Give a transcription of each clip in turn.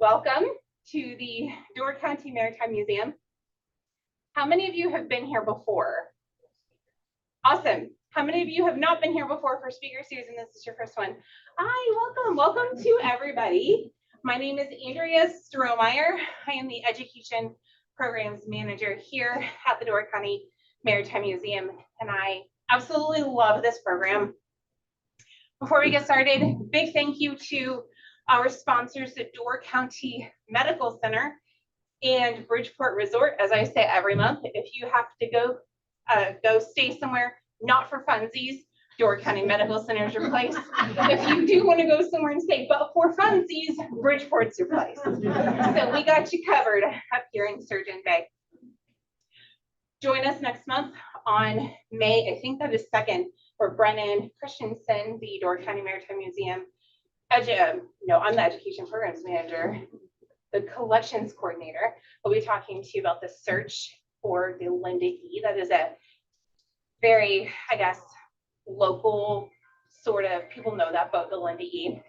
Welcome to the Door County Maritime Museum. How many of you have been here before? Awesome. How many of you have not been here before for speaker series and this is your first one? Hi, welcome. Welcome to everybody. My name is Andrea Strohmeyer. I am the Education Programs Manager here at the Door County Maritime Museum, and I absolutely love this program. Before we get started, big thank you to our sponsors, the Door County Medical Center and Bridgeport Resort. As I say every month, if you have to go stay somewhere, not for funsies, Door County Medical Center is your place. If you do want to go somewhere and stay, but for funsies, Bridgeport's your place. So we got you covered up here in Sturgeon Bay. Join us next month on May, I think that is 2nd, for Brennan Christensen, the Door County Maritime Museum. I'm the Education Programs Manager, the Collections Coordinator. We'll be talking to you about the search for the Linda E. That is a very, I guess, local sort of, people know that boat, the Linda E.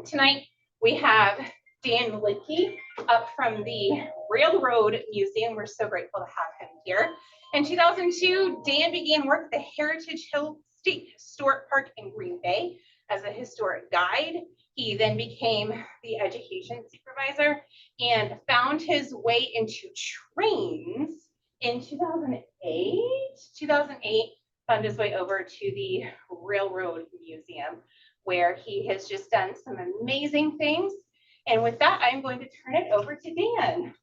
Tonight, we have Daniel Liedtke up from the Railroad Museum. We're so grateful to have him here. In 2002, Dan began work at the Heritage Hill State Historic Park in Green Bay as a historic guide. He then became the Education Supervisor and found his way into trains in 2008, found his way over to the Railroad Museum, where he has just done some amazing things. And with that, I'm going to turn it over to Dan.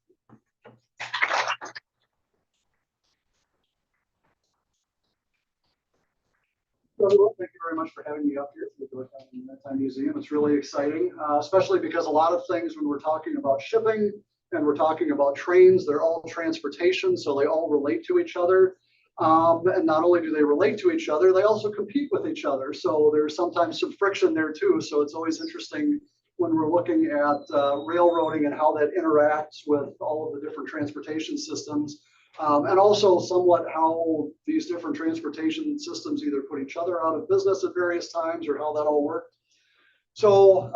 Thank you very much for having me up here to the Door County Maritime Museum. It's really exciting, especially because a lot of things when we're talking about shipping and we're talking about trains, they're all transportation, so they all relate to each other. And not only do they relate to each other, they also compete with each other. So there's sometimes some friction there too. So it's always interesting when we're looking at railroading and how that interacts with all of the different transportation systems. And also somewhat how these different transportation systems either put each other out of business at various times or how that all worked. So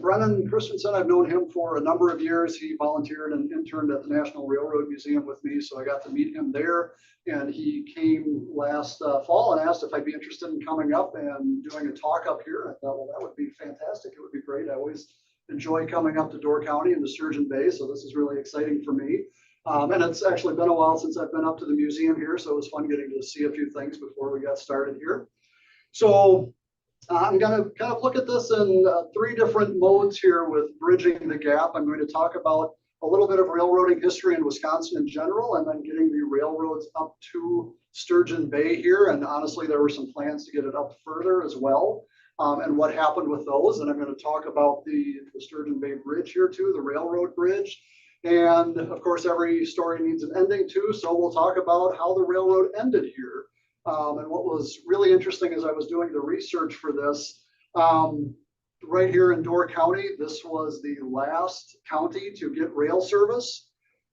Brennan Christensen, I've known him for a number of years. He volunteered and interned at the National Railroad Museum with me, so I got to meet him there. And he came last fall and asked if I'd be interested in coming up and doing a talk up here. I thought, well, that would be fantastic. It would be great. I always enjoy coming up to Door County and to Sturgeon Bay, so this is really exciting for me. And it's actually been a while since I've been up to the museum here, so it was fun getting to see a few things before we got started here. So I'm going to kind of look at this in 3 different modes here with bridging the gap. I'm going to talk about a little bit of railroading history in Wisconsin in general, and then getting the railroads up to Sturgeon Bay here. And honestly, there were some plans to get it up further as well, and what happened with those. And I'm going to talk about the Sturgeon Bay Bridge here too, the railroad bridge. And of course, every story needs an ending too. So we'll talk about how the railroad ended here. And what was really interesting as I was doing the research for this, right here in Door County, this was the last county to get rail service.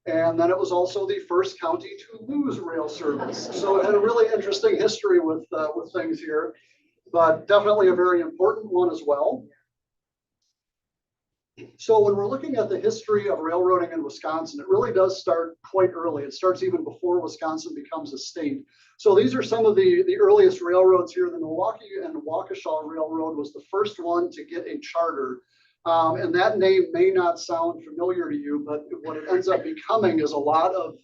And then it was also the first county to lose rail service. So it had a really interesting history with things here, but definitely a very important one as well. So when we're looking at the history of railroading in Wisconsin, it really does start quite early. It starts even before Wisconsin becomes a state. So these are some of the earliest railroads here. The Milwaukee and Waukesha Railroad was the first one to get a charter. And that name may not sound familiar to you, but what it ends up becoming is a lot of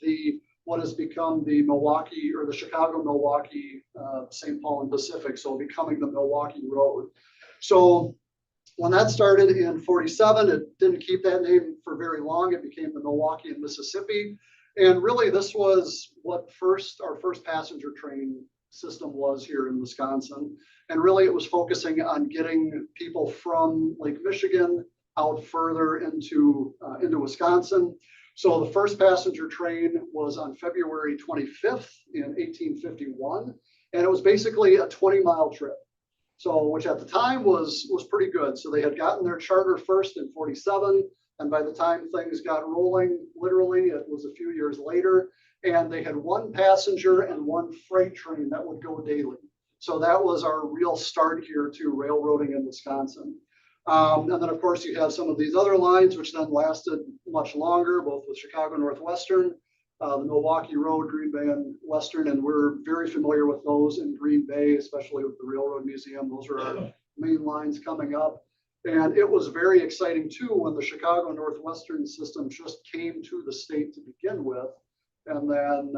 what has become the Milwaukee or the Chicago, Milwaukee, St. Paul and Pacific. So becoming the Milwaukee Road. So when that started in 47, it didn't keep that name for very long. It became the Milwaukee and Mississippi. And really, this was what our first passenger train system was here in Wisconsin. And really, it was focusing on getting people from Lake Michigan out further into Wisconsin. So the first passenger train was on February 25th in 1851. And it was basically a 20-mile trip. So, which at the time was pretty good. So they had gotten their charter first in 47. And by the time things got rolling, literally, it was a few years later. And they had 1 passenger and 1 freight train that would go daily. So that was our real start here to railroading in Wisconsin. And then, of course, you have some of these other lines, which then lasted much longer, both with Chicago Northwestern, the Milwaukee Road, Green Bay, and Western. And we're very familiar with those in Green Bay, especially with the Railroad Museum. Those are our main lines coming up. And it was very exciting, too, when the Chicago Northwestern system just came to the state to begin with. And then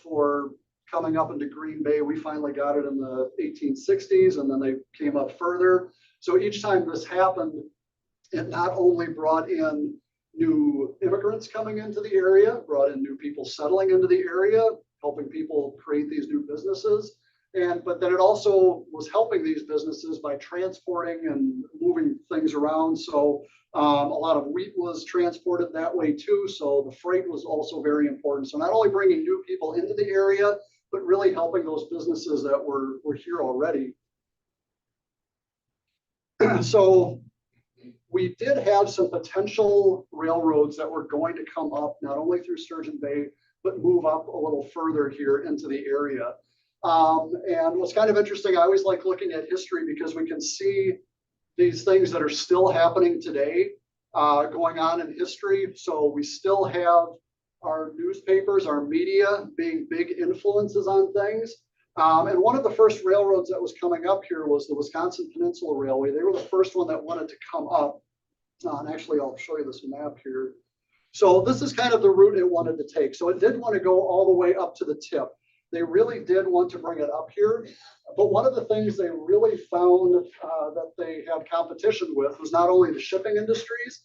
for coming up into Green Bay, we finally got it in the 1860s, and then they came up further. So each time this happened, it not only brought in new immigrants coming into the area, brought in new people settling into the area, helping people create these new businesses. But then it also was helping these businesses by transporting and moving things around. So a lot of wheat was transported that way too. So the freight was also very important. So not only bringing new people into the area, but really helping those businesses that were here already. So we did have some potential railroads that were going to come up, not only through Sturgeon Bay, but move up a little further here into the area. And what's kind of interesting, I always like looking at history because we can see these things that are still happening today going on in history. So we still have our newspapers, our media being big influences on things. And one of the first railroads that was coming up here was the Wisconsin Peninsula Railway. They were the first one that wanted to come up. And actually, I'll show you this map here. So this is kind of the route it wanted to take. So it did want to go all the way up to the tip. They really did want to bring it up here. But one of the things they really found that they had competition with was not only the shipping industries,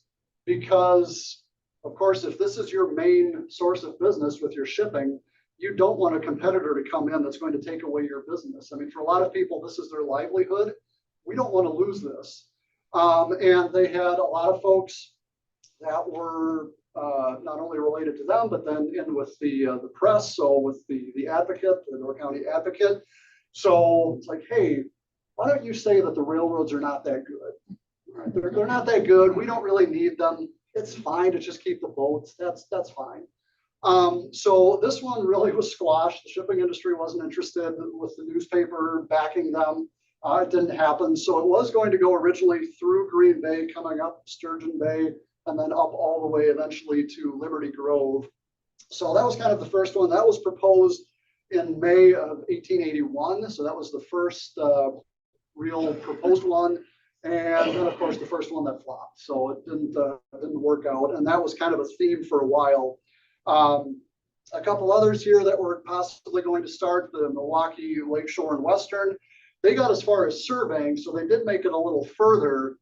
because, of course, if this is your main source of business with your shipping, you don't want a competitor to come in that's going to take away your business. I mean, for a lot of people, this is their livelihood. We don't want to lose this. And they had a lot of folks that were not only related to them, but then in with the press, so with the Advocate, the Door County Advocate. So it's like, hey, why don't you say that the railroads are not that good? Right? They're not that good. We don't really need them. It's fine to just keep the boats. That's fine. So this one really was squashed. The shipping industry wasn't interested with the newspaper backing them. It didn't happen. So it was going to go originally through Green Bay, coming up Sturgeon Bay, and then up all the way eventually to Liberty Grove. So that was kind of the first one. That was proposed in May of 1881. So that was the first real proposed one. And then, of course, the first one that flopped. So it didn't work out. And that was kind of a theme for a while. A couple others here that were possibly going to start, the Milwaukee, Lakeshore, and Western. They got as far as surveying, so they did make it a little further.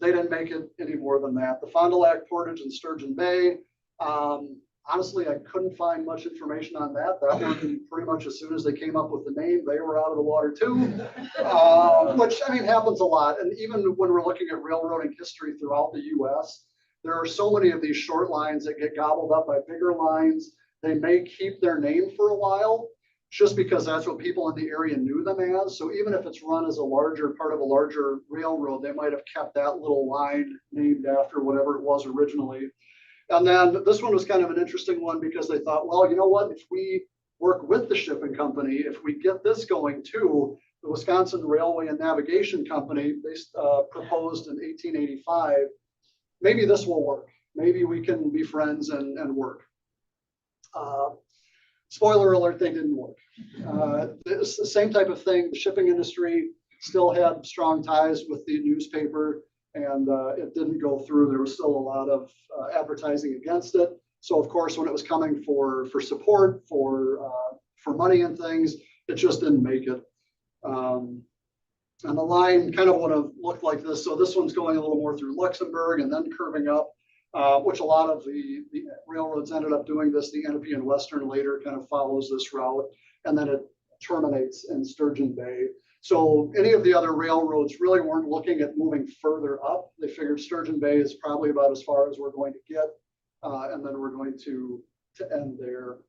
They didn't make it any more than that. The Fond du Lac Portage and Sturgeon Bay. Honestly, I couldn't find much information on that. That one, pretty much as soon as they came up with the name, they were out of the water too, which, I mean, happens a lot. And even when we're looking at railroading history throughout the U.S., there are so many of these short lines that get gobbled up by bigger lines. They may keep their name for a while, just because that's what people in the area knew them as. So even if it's run as a larger part of a larger railroad, they might have kept that little line named after whatever it was originally. And then this one was kind of an interesting one because they thought, well, you know what, if we work with the shipping company, if we get this going too, the Wisconsin Railway and Navigation Company, they proposed in 1885, maybe this will work. Maybe we can be friends and work. Spoiler alert, they didn't work. It's the same type of thing. The shipping industry still had strong ties with the newspaper, and it didn't go through. There was still a lot of advertising against it. So of course, when it was coming for support, for money and things, it just didn't make it. And the line kind of would have looked like this. So this one's going a little more through Luxembourg and then curving up, which a lot of the railroads ended up doing this. The Ahnapee and Western later kind of follows this route, and then it terminates in Sturgeon Bay. So any of the other railroads really weren't looking at moving further up. They figured Sturgeon Bay is probably about as far as we're going to get, and then we're going to end there.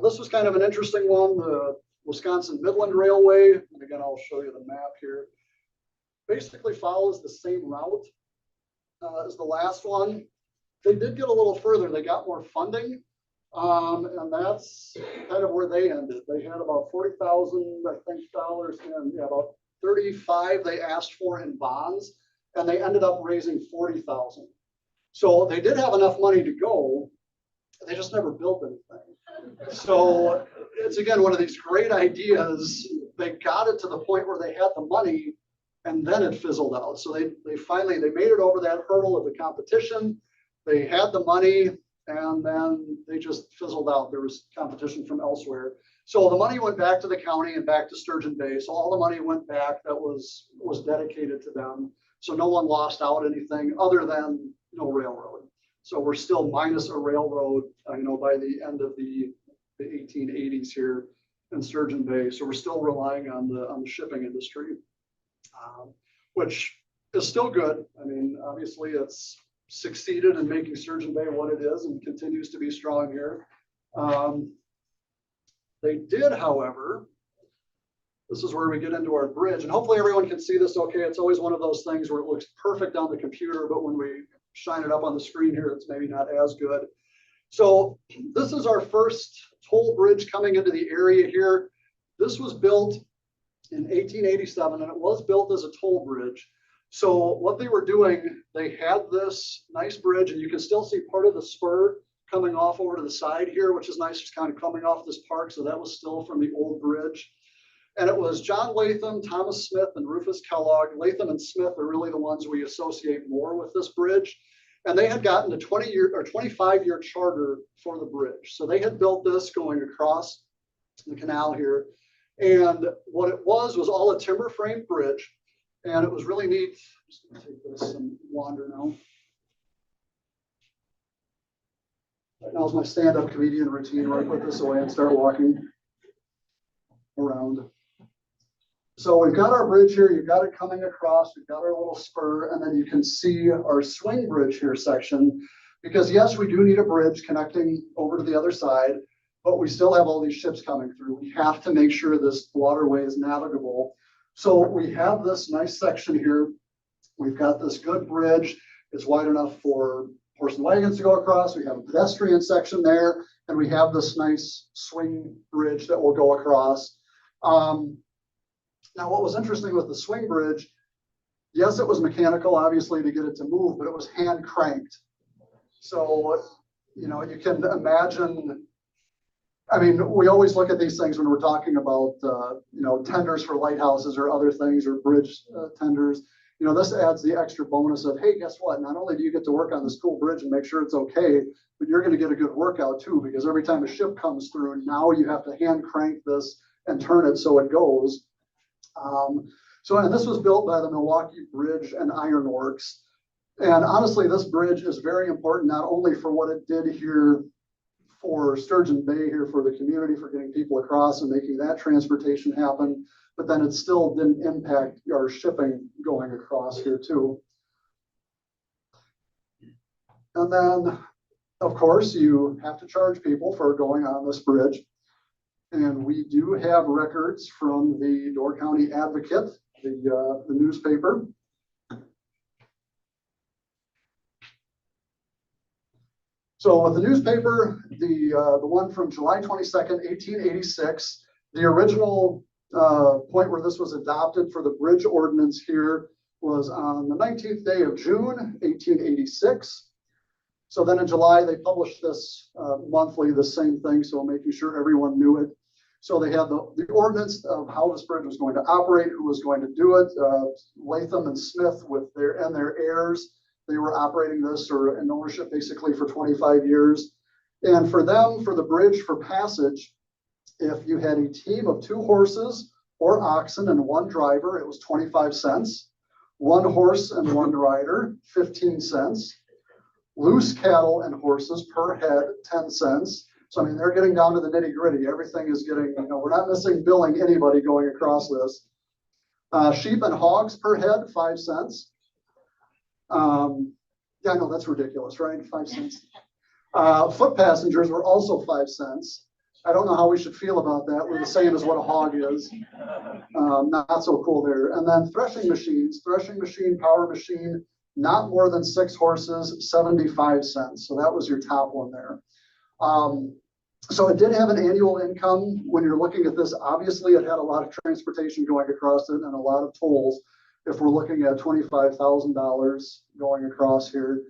This was kind of an interesting one, the Wisconsin Midland Railway. And again, I'll show you the map here. Basically follows the same route as the last one. They did get a little further. They got more funding. And that's kind of where they ended. They had about $40,000, I think, dollars in, yeah, about 35 they asked for in bonds, and they ended up raising 40,000. So they did have enough money to go. They just never built anything. So it's again one of these great ideas. They got it to the point where they had the money, and then it fizzled out. So they finally made it over that hurdle of the competition. They had the money, and then they just fizzled out. There was competition from elsewhere. So the money went back to the county and back to Sturgeon Bay. So all the money went back that was dedicated to them. So no one lost out anything other than no railroad. So we're still minus a railroad, by the end of the 1880s here in Sturgeon Bay. So we're still relying on the shipping industry, which is still good. I mean, obviously it's succeeded in making Sturgeon Bay what it is and continues to be strong here. They did, however, this is where we get into our bridge, and hopefully everyone can see this okay. It's always one of those things where it looks perfect on the computer, but when we shine it up on the screen here, it's maybe not as good. So this is our first toll bridge coming into the area here. This was built in 1887, and it was built as a toll bridge. So what they were doing, they had this nice bridge, and you can still see part of the spur coming off over to the side here, which is nice, just kind of coming off this park. So that was still from the old bridge. And it was John Latham, Thomas Smith, and Rufus Kellogg. Latham and Smith are really the ones we associate more with this bridge. And they had gotten a 20-year or 25-year charter for the bridge. So they had built this going across the canal here. And what it was all a timber frame bridge. And it was really neat. I'm just going to take this and wander now. Right now is my stand-up comedian routine where I put this away and start walking around. So we've got our bridge here. You've got it coming across. We've got our little spur, and then you can see our swing bridge here section. Because yes, we do need a bridge connecting over to the other side, but we still have all these ships coming through. We have to make sure this waterway is navigable. So we have this nice section here. We've got this good bridge. It's wide enough for horse and wagons to go across. We have a pedestrian section there, and we have this nice swing bridge that will go across. Now, what was interesting with the swing bridge, yes, it was mechanical, obviously, to get it to move, but it was hand cranked. So, you can imagine, I mean, we always look at these things when we're talking about, tenders for lighthouses or other things or bridge tenders. This adds the extra bonus of, hey, guess what? Not only do you get to work on this cool bridge and make sure it's okay, but you're going to get a good workout too, because every time a ship comes through, now you have to hand crank this and turn it so it goes. And this was built by the Milwaukee Bridge and Iron Works. And honestly, this bridge is very important, not only for what it did here for Sturgeon Bay here for the community, for getting people across and making that transportation happen, but then it still didn't impact our shipping going across here too. And then, of course, you have to charge people for going on this bridge. And we do have records from the Door County Advocate, the newspaper. So with the newspaper, the one from July 22nd, 1886, the original point where this was adopted for the bridge ordinance here was on the 19th day of June, 1886. So then in July, they published this monthly, the same thing, so making sure everyone knew it. So they had the ordinance of how this bridge was going to operate, who was going to do it. Latham and Smith with their heirs, they were operating this or in ownership basically for 25 years. And for them, for the bridge for passage, if you had a team of 2 horses or oxen and 1 driver, it was 25 cents. 1 horse and 1 rider, 15 cents. Loose cattle and horses per head, 10 cents. So, I mean, they're getting down to the nitty gritty. Everything is getting, we're not missing billing anybody going across this. Sheep and hogs per head, 5 cents. Yeah, no, that's ridiculous, right? 5 cents. Foot passengers were also 5 cents. I don't know how we should feel about that. We're the same as what a hog is. Not so cool there. And then threshing machine, power machine, not more than 6 horses, 75 cents. So that was your top one there. So it did have an annual income. When you're looking at this, obviously it had a lot of transportation going across it and a lot of tolls. If we're looking at $25,000 going across here.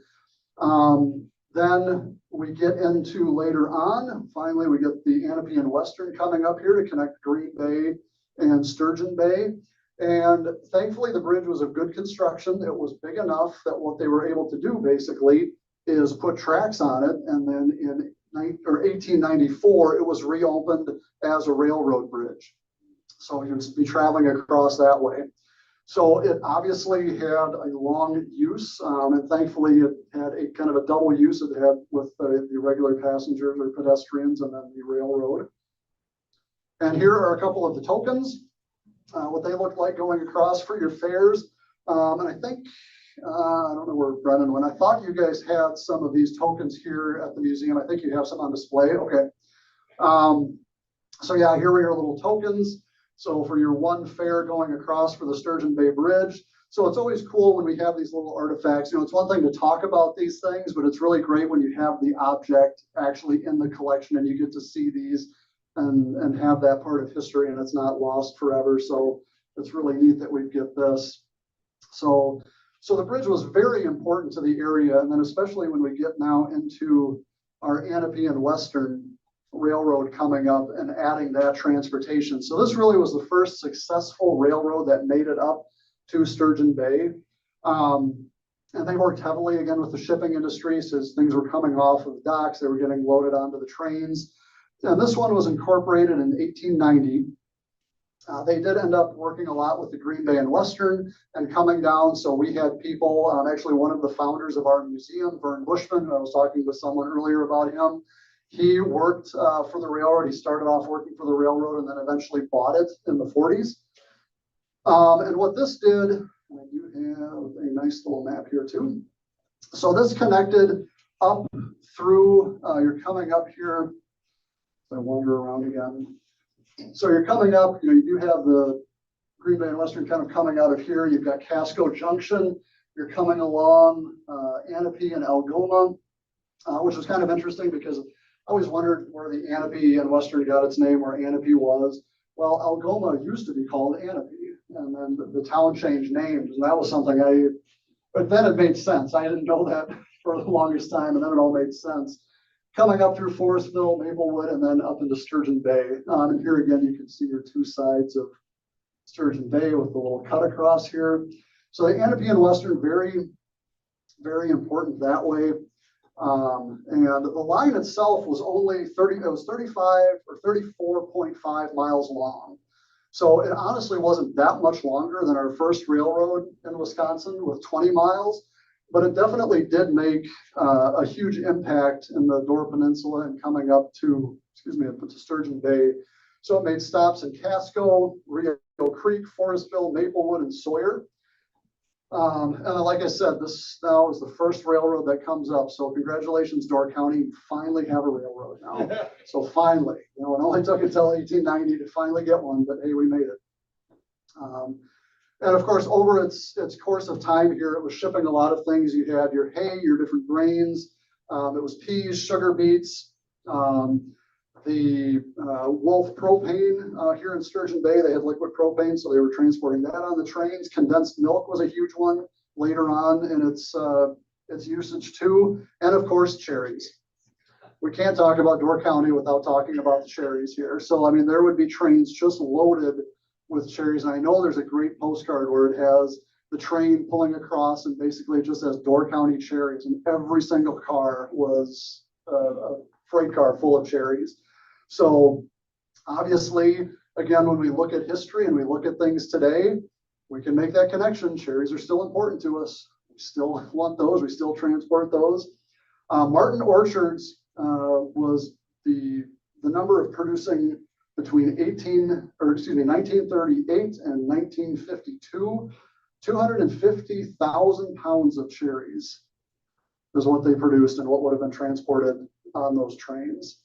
Then we get into later on, finally, we get the Ahnapee and Western coming up here to connect Green Bay and Sturgeon Bay. And thankfully, the bridge was of good construction. It was big enough that what they were able to do basically is put tracks on it. And then in 1894, it was reopened as a railroad bridge. So you'd be traveling across that way. So it obviously had a long use, and thankfully it had a kind of a double use. It had with the regular passengers or pedestrians and then the railroad. And here are a couple of the tokens, what they look like going across for your fares. And I think, I don't know where Brennan went. I thought you guys had some of these tokens here at the museum. I think you have some on display. Okay. So yeah, here we are, little tokens. So for your one fare going across for the Sturgeon Bay Bridge. So it's always cool when we have these little artifacts. You know, it's one thing to talk about these things, but it's really great when you have the object actually in the collection and you get to see these and have that part of history and it's not lost forever. So it's really neat that we get this. So the bridge was very important to the area. And then especially when we get now into our Ahnapee and Western railroad coming up and adding that transportation. So this really was the first successful railroad that made it up to Sturgeon Bay. And they worked heavily again with the shipping industry. So as things were coming off of the docks, they were getting loaded onto the trains. And this one was incorporated in 1890. They did end up working a lot with the Green Bay and Western and coming down. So we had people, actually one of the founders of our museum, Vern Bushman, I was talking with someone earlier about him. He worked for the railroad. He started off working for the railroad and then eventually bought it in the 40s. And what this did, I do have a nice little map here too. So this connected up through, you're coming up here. I wander around again. So you're coming up, you know, you do have the Green Bay and Western kind of coming out of here. You've got Casco Junction. You're coming along Ahnapee and Algoma, which was kind of interesting because I always wondered where the Ahnapee and Western got its name, where Ahnapee was. Well, Algoma used to be called Ahnapee, and then the town changed names, and that was something but then it made sense. I didn't know that for the longest time, and then it all made sense. Coming up through Forestville, Maplewood, and then up into Sturgeon Bay. And here again, you can see your two sides of Sturgeon Bay with the little cut across here. So the Ahnapee and Western, very, very important that way. And the line itself was only 35 or 34.5 miles long. So it honestly wasn't that much longer than our first railroad in Wisconsin with 20 miles, but it definitely did make a huge impact in the Door Peninsula and coming up to, to Sturgeon Bay. So it made stops in Casco, Rio Creek, Forestville, Maplewood, and Sawyer. And like I said, this now is the first railroad that comes up. So congratulations, Door County, you finally have a railroad now. So finally, you know, it only took until 1890 to finally get one, but hey, we made it. And of course, over its course of time here, it was shipping a lot of things. You had your hay, your different grains. It was peas, sugar beets, the Wolf propane here in Sturgeon Bay. They had liquid propane, so they were transporting that on the trains. Condensed milk was a huge one later on in its usage too. And of course, cherries. We can't talk about Door County without talking about the cherries here. So, I mean, there would be trains just loaded with cherries. And I know there's a great postcard where it has the train pulling across and basically it just says Door County cherries. And every single car was a freight car full of cherries. So obviously, again, when we look at history and we look at things today, we can make that connection. Cherries are still important to us. We still want those. We still transport those. Martin Orchards was the number of producing between 1938 and 1952, 250,000 pounds of cherries is what they produced and what would have been transported on those trains.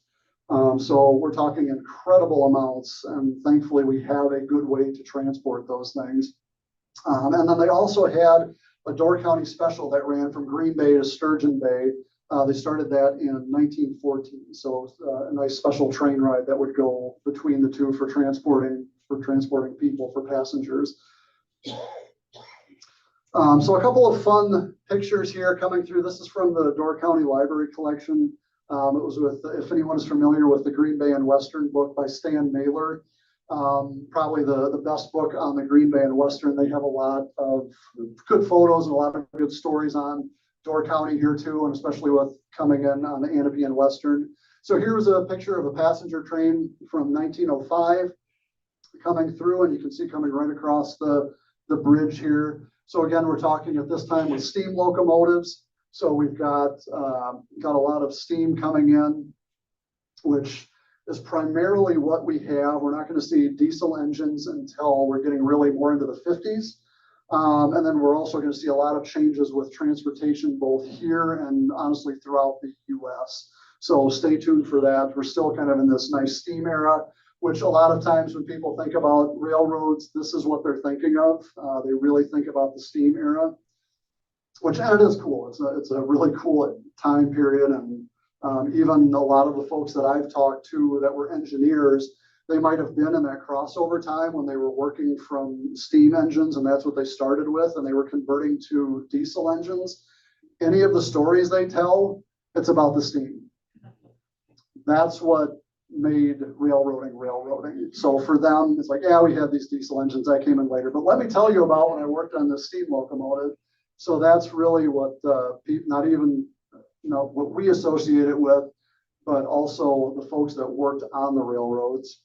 So we're talking incredible amounts, and thankfully we have a good way to transport those things. And then they also had a Door County special that ran from Green Bay to Sturgeon Bay They started that in 1914. So a nice special train ride that would go between the two for transporting people, for passengers. So a couple of fun pictures here coming through. This is from the Door County Library collection. It was with, if anyone is familiar with the Green Bay and Western book by Stan Mailer, probably the best book on the Green Bay and Western. They have a lot of good photos and a lot of good stories on Door County here too, and especially with coming in on the Ahnapee and Western. So here's a picture of a passenger train from 1905 coming through, and you can see coming right across the bridge here. So again, we're talking at this time with steam locomotives. So we've got a lot of steam coming in, which is primarily what we have. We're not going to see diesel engines until we're getting really more into the 50s. And then we're also going to see a lot of changes with transportation, both here and honestly throughout the US. So stay tuned for that. We're still kind of in this nice steam era, which a lot of times when people think about railroads, this is what they're thinking of. They really think about the steam era, which, and it is cool. It's a really cool time period. And even a lot of the folks that I've talked to that were engineers, they might have been in that crossover time when they were working from steam engines, and that's what they started with, and they were converting to diesel engines. Any of the stories they tell, it's about the steam. That's what made railroading. So for them, it's like, yeah, we had these diesel engines that came in later, but let me tell you about when I worked on the steam locomotive. So that's really what not even what we associate it with, but also the folks that worked on the railroads.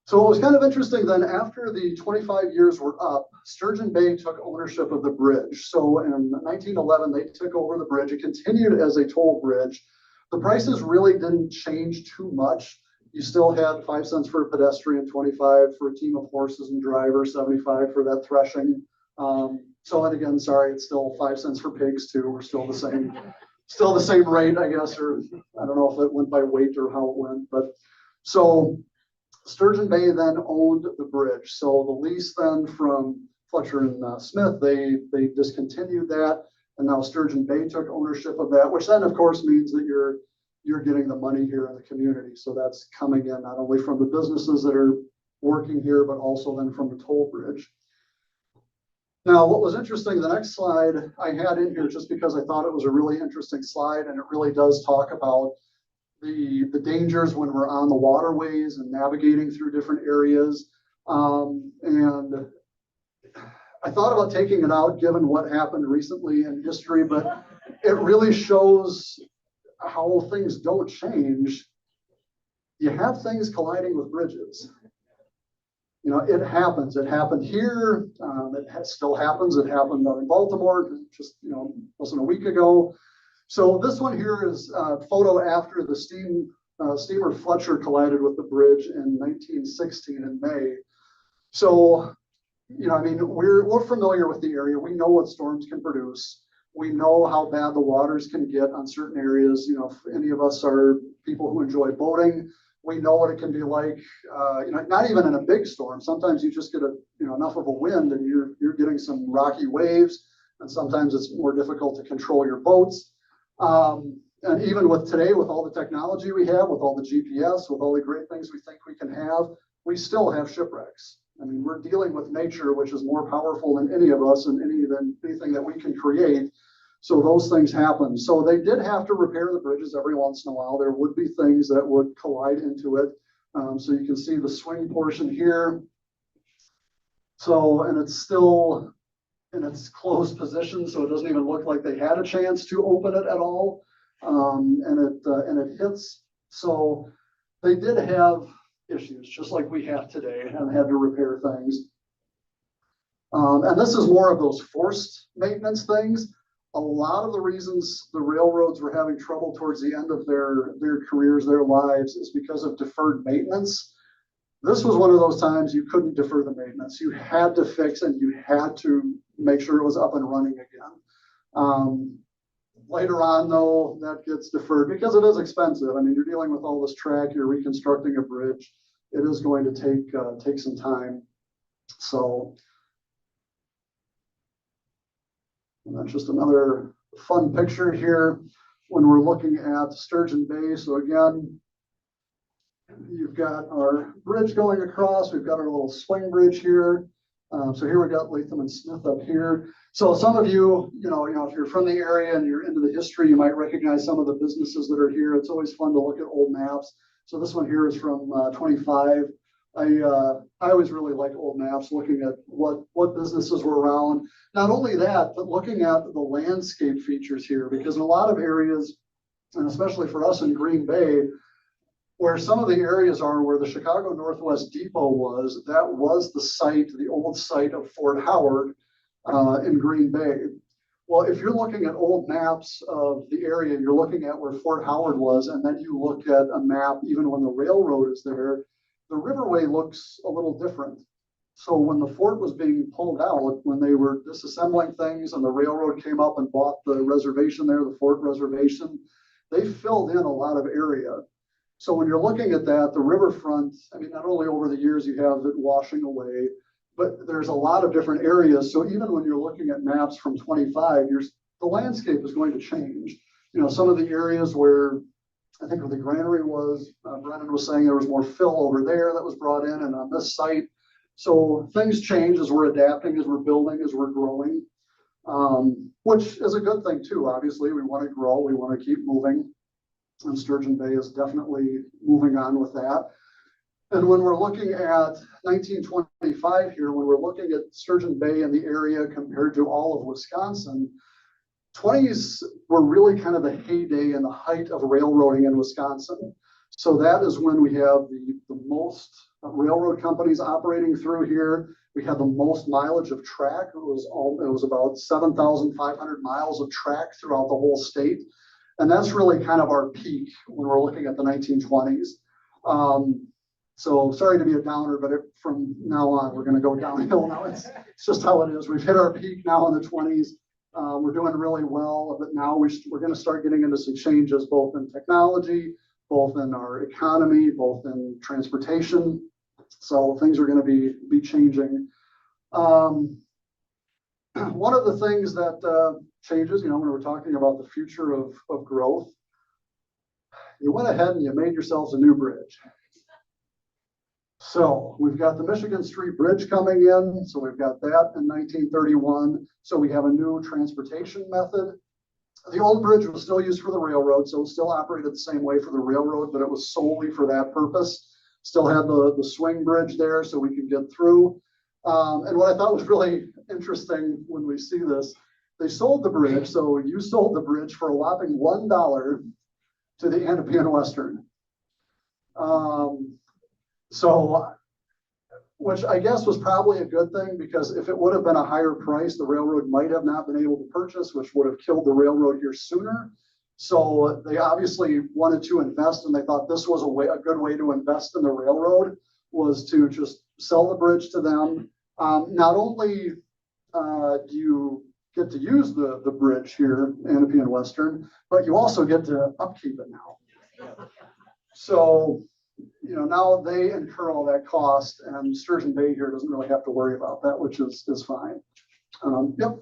So it was kind of interesting then, after the 25 years were up, Sturgeon Bay took ownership of the bridge. So in 1911, they took over the bridge. It continued as a toll bridge. The prices really didn't change too much. You still had 5 cents for a pedestrian, 25 for a team of horses and drivers, 75 for that threshing. So, and again, sorry, it's still 5 cents for pigs too. We're still the same rate, I guess, or I don't know if it went by weight or how it went, but so Sturgeon Bay then owned the bridge. So the lease then from Fletcher and Smith, they discontinued that, and now Sturgeon Bay took ownership of that, which then of course means that you're getting the money here in the community. So that's coming in not only from the businesses that are working here, but also then from the toll bridge. Now, what was interesting, the next slide I had in here just because I thought it was a really interesting slide, and it really does talk about the dangers when we're on the waterways and navigating through different areas. And I thought about taking it out given what happened recently in history, but it really shows how things don't change. You have things colliding with bridges. It happens. It happened here. It still happens. It happened in Baltimore just, less than a week ago. So this one here is a photo after the steamer Fletcher collided with the bridge in 1916 in May. So, we're familiar with the area. We know what storms can produce. We know how bad the waters can get on certain areas. If any of us are people who enjoy boating, we know what it can be like. Not even in a big storm. Sometimes you just get enough of a wind, and you're getting some rocky waves, and sometimes it's more difficult to control your boats. And even with today, with all the technology we have, with all the GPS, with all the great things we think we can have, we still have shipwrecks. We're dealing with nature, which is more powerful than any of us and anything that we can create. So those things happen. So they did have to repair the bridges every once in a while. There would be things that would collide into it. So you can see the swing portion here. So, and it's still in its closed position, so it doesn't even look like they had a chance to open it at all. And it hits. So they did have issues, just like we have today, and had to repair things. And this is more of those forced maintenance things. A lot of the reasons the railroads were having trouble towards the end of their careers, their lives, is because of deferred maintenance. This was one of those times you couldn't defer the maintenance. You had to fix, and you had to make sure it was up and running again. Later on, though, that gets deferred because it is expensive. You're dealing with all this track, you're reconstructing a bridge. It is going to take some time. So And that's just another fun picture here when we're looking at Sturgeon Bay. So again, you've got our bridge going across. We've got our little swing bridge here. So here we got Latham and Smith up here. So some of you, if you're from the area and you're into the history, you might recognize some of the businesses that are here. It's always fun to look at old maps. So this one here is from 25. I always really like old maps, looking at what businesses were around. Not only that, but looking at the landscape features here, because in a lot of areas, and especially for us in Green Bay, where some of the areas are where the Chicago Northwest Depot was, that was the site, the old site of Fort Howard in Green Bay. Well, if you're looking at old maps of the area, you're looking at where Fort Howard was, and then you look at a map, even when the railroad is there, the riverway looks a little different. So when the fort was being pulled out, when they were disassembling things and the railroad came up and bought the reservation there, the fort reservation, they filled in a lot of area. So when you're looking at that, the riverfront, I mean, not only over the years you have it washing away, but there's a lot of different areas. So even when you're looking at maps from 25 years, the landscape is going to change. Some of the areas where I think where the granary was, Brennan was saying there was more fill over there that was brought in and on this site. So things change as we're adapting, as we're building, as we're growing, which is a good thing too. Obviously, we want to grow, we want to keep moving. And Sturgeon Bay is definitely moving on with that. And when we're looking at 1925 here, when we're looking at Sturgeon Bay and the area compared to all of Wisconsin, 20s were really kind of the heyday and the height of railroading in Wisconsin. So that is when we have the most railroad companies operating through here. We had the most mileage of track. It was about 7,500 miles of track throughout the whole state. And that's really kind of our peak when we're looking at the 1920s. So sorry to be a downer, but from now on, we're going to go downhill now. It's just how it is. We've hit our peak now in the 20s. We're doing really well, but now we're going to start getting into some changes, both in technology, both in our economy, both in transportation. So things are going to be changing. One of the things that changes, when we're talking about the future of growth, you went ahead and you made yourselves a new bridge. So we've got the Michigan Street Bridge coming in. So we've got that in 1931. So we have a new transportation method. The old bridge was still used for the railroad, so it still operated the same way for the railroad, but it was solely for that purpose. Still had the swing bridge there so we could get through. And what I thought was really interesting when we see this, they sold the bridge. So you sold the bridge for a whopping $1 to the Ahnapee and Western. Which I guess was probably a good thing, because if it would have been a higher price, the railroad might have not been able to purchase, which would have killed the railroad here sooner. So they obviously wanted to invest, and they thought this was a good way to invest in the railroad, was to just sell the bridge to them. Not only do you get to use the bridge here, Ahnapee and Western, but you also get to upkeep it now. So now they incur all that cost, and Sturgeon Bay here doesn't really have to worry about that, which is fine. Yep.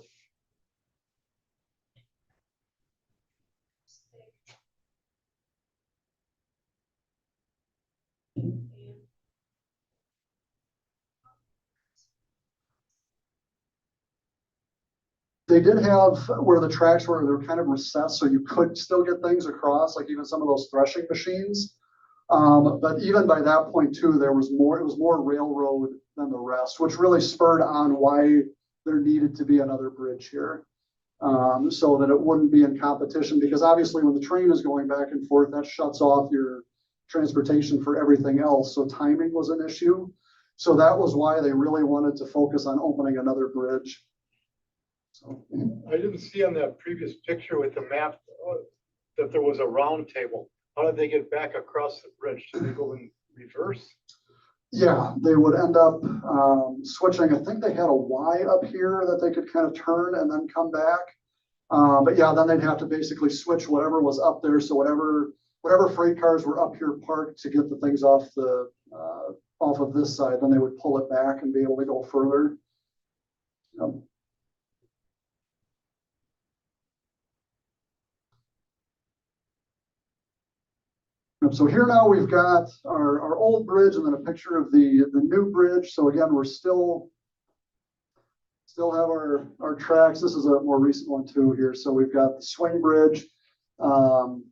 They did have where the tracks were, they were kind of recessed, so you could still get things across, like even some of those threshing machines. But even by that point too, it was more railroad than the rest, which really spurred on why there needed to be another bridge here. So that it wouldn't be in competition, because obviously when the train is going back and forth, that shuts off your transportation for everything else. So timing was an issue. So that was why they really wanted to focus on opening another bridge. So, I didn't see on that previous picture with the map that there was a round table. How did they get back across the bridge? Did they go in reverse? Yeah, they would end up switching. I think they had a Y up here that they could kind of turn and then come back. But yeah, then they'd have to basically switch whatever was up there. So whatever freight cars were up here parked to get the things off of this side, then they would pull it back and be able to go further. Yep. So here now we've got our old bridge and then a picture of the new bridge. So again, we're still have our tracks. This is a more recent one too here. So we've got the swing bridge, and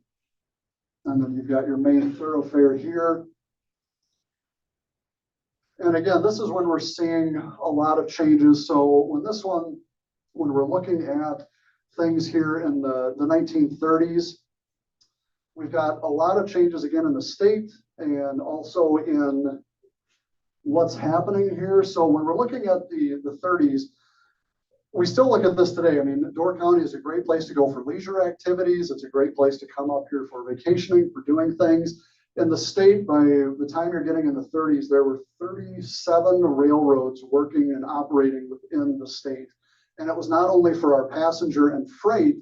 then you've got your main thoroughfare here. And again, this is when we're seeing a lot of changes. So when we're looking at things here in the 1930s, we've got a lot of changes again in the state and also in what's happening here. So when we're looking at the 30s, we still look at this today. I mean, Door County is a great place to go for leisure activities. It's a great place to come up here for vacationing, for doing things. In the state, by the time you're getting in the 30s, there were 37 railroads working and operating within the state. And it was not only for our passenger and freight,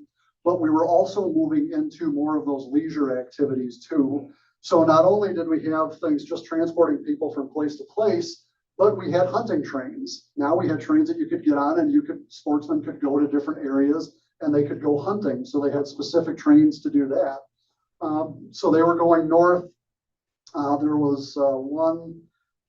but we were also moving into more of those leisure activities too. So not only did we have things just transporting people from place to place, but we had hunting trains. Now we had trains that you could get on and sportsmen could go to different areas and they could go hunting. So they had specific trains to do that. So they were going north. There was one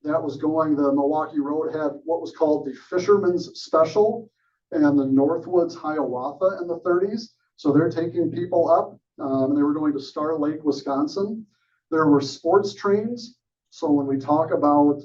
that was going, the Milwaukee Road had what was called the Fisherman's Special and the Northwoods Hiawatha in the 30s. So they're taking people up, and they were going to Star Lake, Wisconsin. There were sports trains. So when we talk about,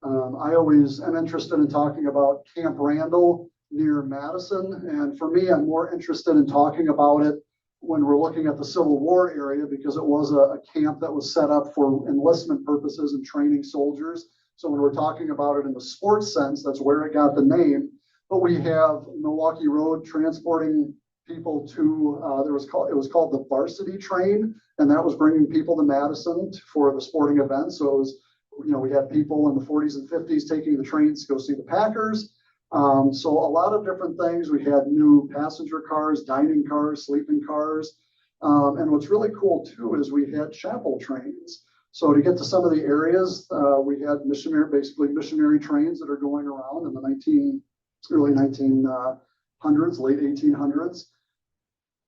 I always am interested in talking about Camp Randall near Madison. And for me, I'm more interested in talking about it when we're looking at the Civil War area, because it was a camp that was set up for enlistment purposes and training soldiers. So when we're talking about it in the sports sense, that's where it got the name. But we have Milwaukee Road transporting people to, it was called the Varsity Train, and that was bringing people to Madison for the sporting events. So it was, we had people in the 40s and 50s taking the trains to go see the Packers. So a lot of different things. We had new passenger cars, dining cars, sleeping cars. And what's really cool too is we had chapel trains. So to get to some of the areas, we had missionary trains that are going around in the early 1900s, late 1800s.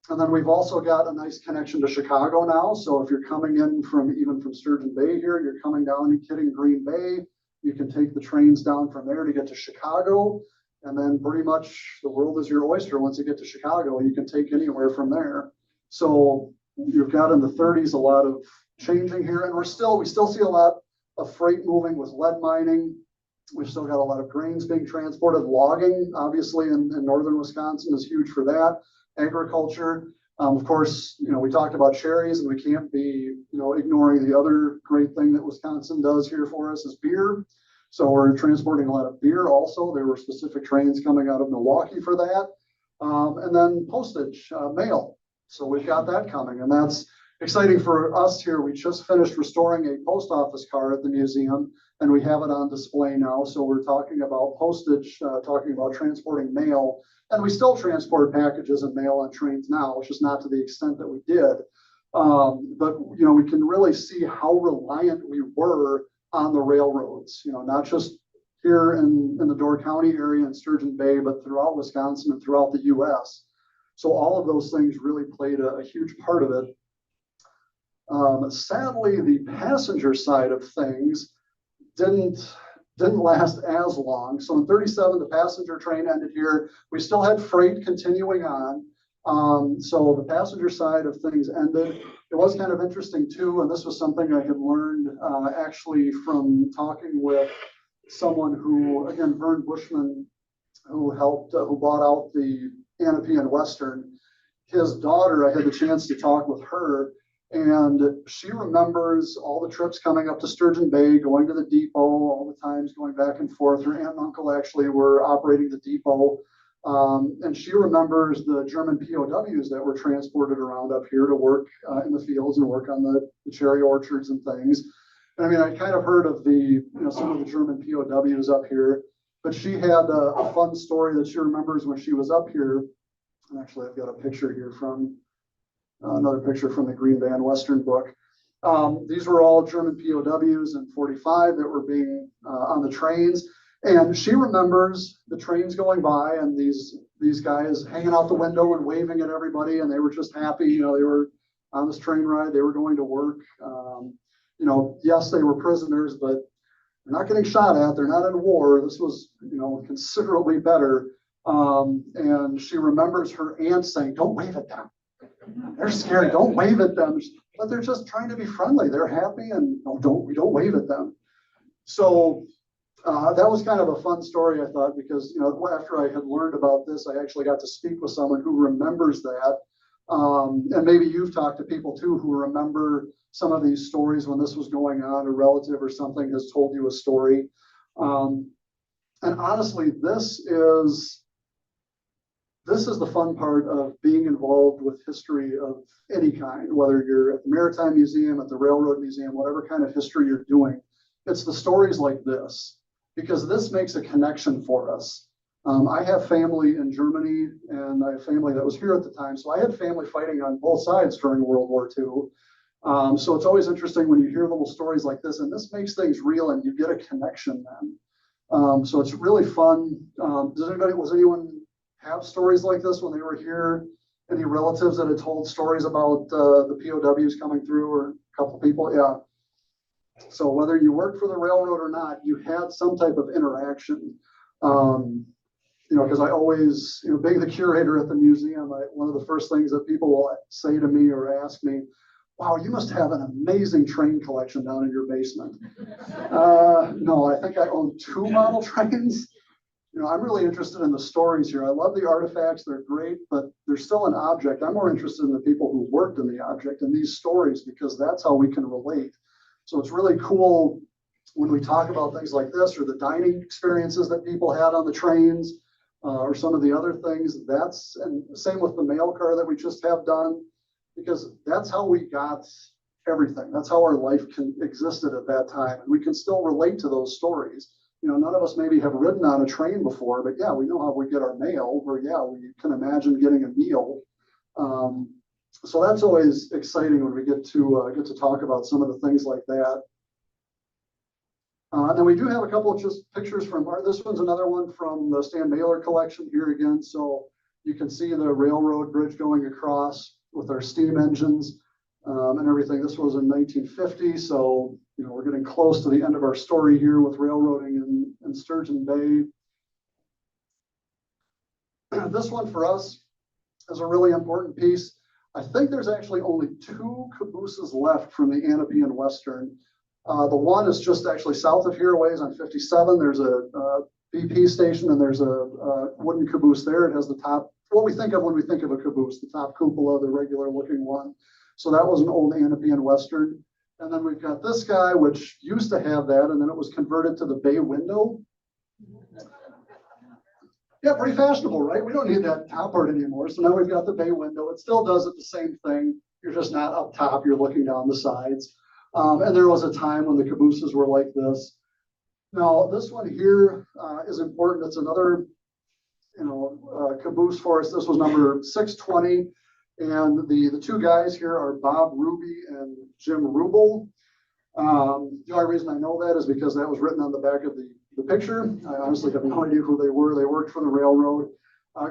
And then we've also got a nice connection to Chicago now. So if you're coming in even from Sturgeon Bay here, you're coming down and hitting Green Bay, you can take the trains down from there to get to Chicago. And then pretty much the world is your oyster once you get to Chicago. You can take anywhere from there. So you've got in the 30s a lot of changing here. And we still see a lot of freight moving with lead mining. We've still got a lot of grains being transported. Logging, obviously, in northern Wisconsin is huge for that. Agriculture. Of course, we talked about cherries, and we can't be, ignoring the other great thing that Wisconsin does here for us is beer. So we're transporting a lot of beer also. There were specific trains coming out of Milwaukee for that. And then postage, mail. So we've got that coming, and that's exciting for us here. We just finished restoring a post office car at the museum, and we have it on display now. So we're talking about postage, talking about transporting mail, and we still transport packages and mail on trains now, which is not to the extent that we did. But we can really see how reliant we were on the railroads, not just here in the Door County area and Sturgeon Bay, but throughout Wisconsin and throughout the US. So all of those things really played a huge part of it. Sadly, the passenger side of things didn't last as long. So in 37, the passenger train ended here. We still had freight continuing on. So the passenger side of things ended. It was kind of interesting too, and this was something I had learned actually from talking with someone who, again, Vern Bushman, who bought out the Ahnapee and Western. His daughter, I had the chance to talk with her, and she remembers all the trips coming up to Sturgeon Bay, going to the depot, all the times going back and forth. Her aunt and uncle actually were operating the depot. And she remembers the German POWs that were transported around up here to work in the fields and work on the cherry orchards and things. And I mean, I kind of heard of some of the German POWs up here, but she had a fun story that she remembers when she was up here. And actually, I've got a picture here from another picture from the Green Bay and Western book. These were all German POWs in 45 that were being on the trains. And she remembers the trains going by and these guys hanging out the window and waving at everybody, and they were just happy. They were on this train ride. They were going to work. You know, yes, they were prisoners, but they're not getting shot at. They're not in war. This was, you know, considerably better. And she remembers her aunt saying, "Don't wave at them. They're scared. Don't wave at them." But they're just trying to be friendly. They're happy, and we don't wave at them. So that was kind of a fun story, I thought, because, you know, after I had learned about this, I actually got to speak with someone who remembers that. And maybe you've talked to people too who remember some of these stories when this was going on. A relative or something has told you a story. And honestly, this is the fun part of being involved with history of any kind, whether you're at the Maritime Museum, at the Railroad Museum, whatever kind of history you're doing. It's the stories like this, because this makes a connection for us. I have family in Germany, and I have family that was here at the time. So I had family fighting on both sides during World War II. So it's always interesting when you hear little stories like this, and this makes things real and you get a connection then. So it's really fun. Was anyone have stories like this when they were here? Any relatives that had told stories about the POWs coming through, or a couple people? Yeah. So whether you worked for the railroad or not, you had some type of interaction. You know, because I always, you know, being the curator at the museum, one of the first things that people will say to me or ask me, "Wow, you must have an amazing train collection down in your basement." No, I think I own 2 model trains. You know, I'm really interested in the stories here. I love the artifacts, they're great, but they're still an object. I'm more interested in the people who worked in the object and these stories, because that's how we can relate. So it's really cool when we talk about things like this, or the dining experiences that people had on the trains, or some of the other things. And same with the mail car that we just have done, because that's how we got everything. That's how our life existed at that time. And we can still relate to those stories. You know, none of us maybe have ridden on a train before, but yeah, we know how we get our mail, or yeah, we can imagine getting a meal. So that's always exciting when we get to talk about some of the things like that. And we do have a couple of just pictures from this one's another one from the Stan Mailer collection here again. So you can see the railroad bridge going across with our steam engines and everything. This was in 1950. So, you know, we're getting close to the end of our story here with railroading in Sturgeon Bay. This one for us is a really important piece. I think there's actually only 2 cabooses left from the Ahnapee and Western. The one is just actually south of here, ways on 57. There's a BP station, and there's a wooden caboose there. It has the top, what we think of when we think of a caboose, the top cupola, the regular looking one. So that was an old Ahnapee and Western. And then we've got this guy, which used to have that, and then it was converted to the bay window. Yeah, pretty fashionable, right? We don't need that top part anymore. So now we've got the bay window. It still does it the same thing. You're just not up top, you're looking down the sides. And there was a time when the cabooses were like this. Now, this one here is important. It's another, you know, caboose for us. This was number 620. And the 2 guys here are Bob Ruby and Jim Rubel. The only reason I know that is because that was written on the back of the picture. I honestly have no idea who they were. They worked for the railroad.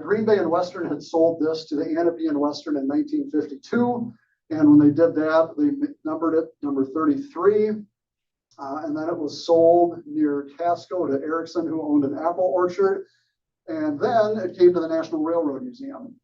Green Bay and Western had sold this to the Ahnapee and Western in 1952. And when they did that, they numbered it number 33. And then it was sold near Casco to Erickson, who owned an apple orchard. And then it came to the National Railroad Museum.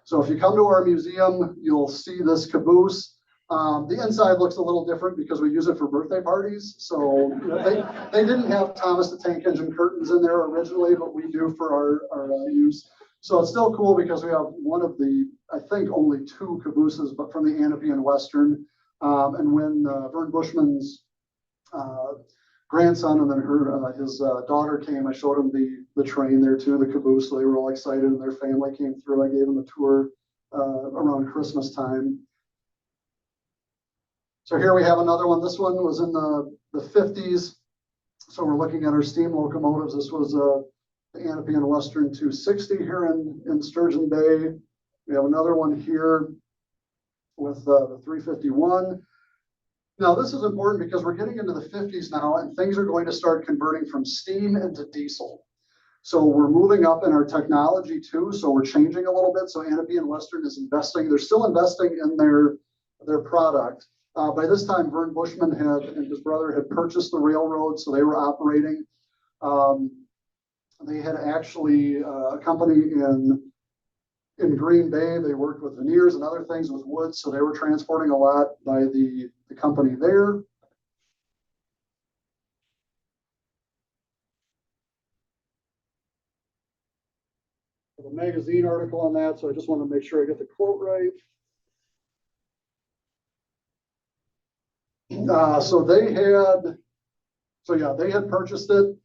So if you come to our museum, you'll see this caboose. The inside looks a little different because we use it for birthday parties. So you know, they didn't have Thomas the Tank Engine curtains in there originally, but we do for our use. So it's still cool because we have one of the, I think only 2 cabooses, but from the Ahnapee and Western. And when Vern Bushman's grandson and then his daughter came, I showed him the train there too, the caboose. So they were all excited, and their family came through. I gave them a tour around Christmas time. So here we have another one. This one was in the 50s. So we're looking at our steam locomotives. This was the Ahnapee and Western 260 here in Sturgeon Bay. We have another one here with the 351. Now, this is important because we're getting into the 50s now, and things are going to start converting from steam into diesel. So we're moving up in our technology too. So we're changing a little bit. So Ahnapee and Western is investing. They're still investing in their their product. By this time, Vern Bushman and his brother had purchased the railroad, so they were operating. They had actually a company in Green Bay. They worked with veneers and other things with wood, so they were transporting a lot by the company there. A magazine article on that, so I just want to make sure I get the quote right. They had purchased it.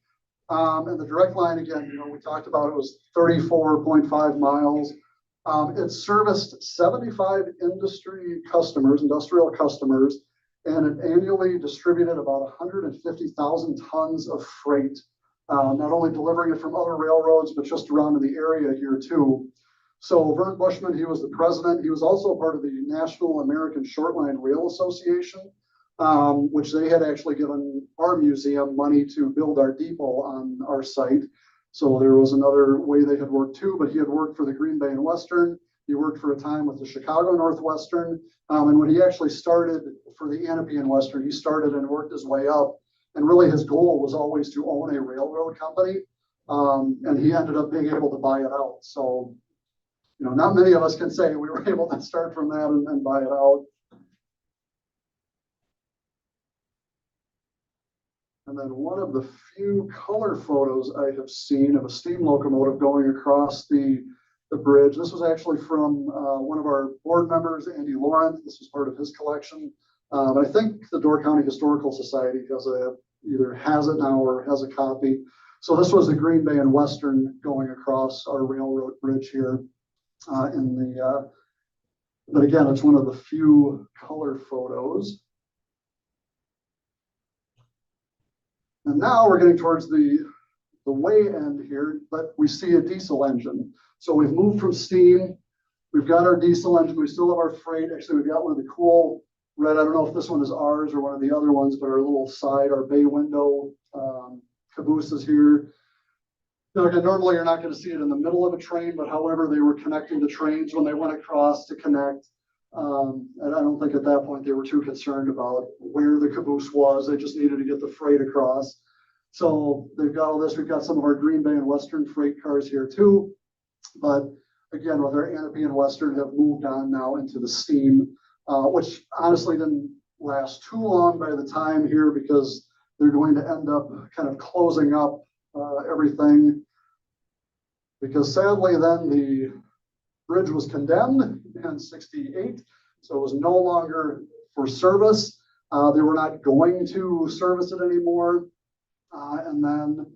And the direct line, again, we talked about it was 34.5 miles. It serviced 75 industrial customers, and it annually distributed about 150,000 tons of freight, not only delivering it from other railroads, but just around in the area here too. So Vern Bushman, he was the president. He was also part of the National American Shortline Rail Association, which they had actually given our museum money to build our depot on our site. So there was another way they had worked too, but he had worked for the Green Bay and Western. He worked for a time with the Chicago Northwestern. And when he actually started for the Ahnapee and Western, he started and worked his way up. And really his goal was always to own a railroad company. And he ended up being able to buy it out. So, not many of us can say we were able to start from that and buy it out. And then one of the few color photos I have seen of a steam locomotive going across the bridge. This was actually from one of our board members, Andy Laurent. This was part of his collection. But I think the Door County Historical Society either has it now or has a copy. So this was the Green Bay and Western going across our railroad bridge here but again, it's one of the few color photos. And now we're getting towards the way end here, but we see a diesel engine. So we've moved from steam. We've got our diesel engine. We still have our freight. Actually, we've got one of the cool red. I don't know if this one is ours or one of the other ones, but our little side, our bay window cabooses here. Now, again, normally you're not going to see it in the middle of a train, but however, they were connecting the trains when they went across to connect. And I don't think at that point they were too concerned about where the caboose was. They just needed to get the freight across. So they've got all this. We've got some of our Green Bay and Western freight cars here too. But again, with our Ahnapee and Western have moved on now into the steam, which honestly didn't last too long by the time here because they're going to end up kind of closing up everything. Because sadly then the bridge was condemned in '68, so it was no longer for service. They were not going to service it anymore. And then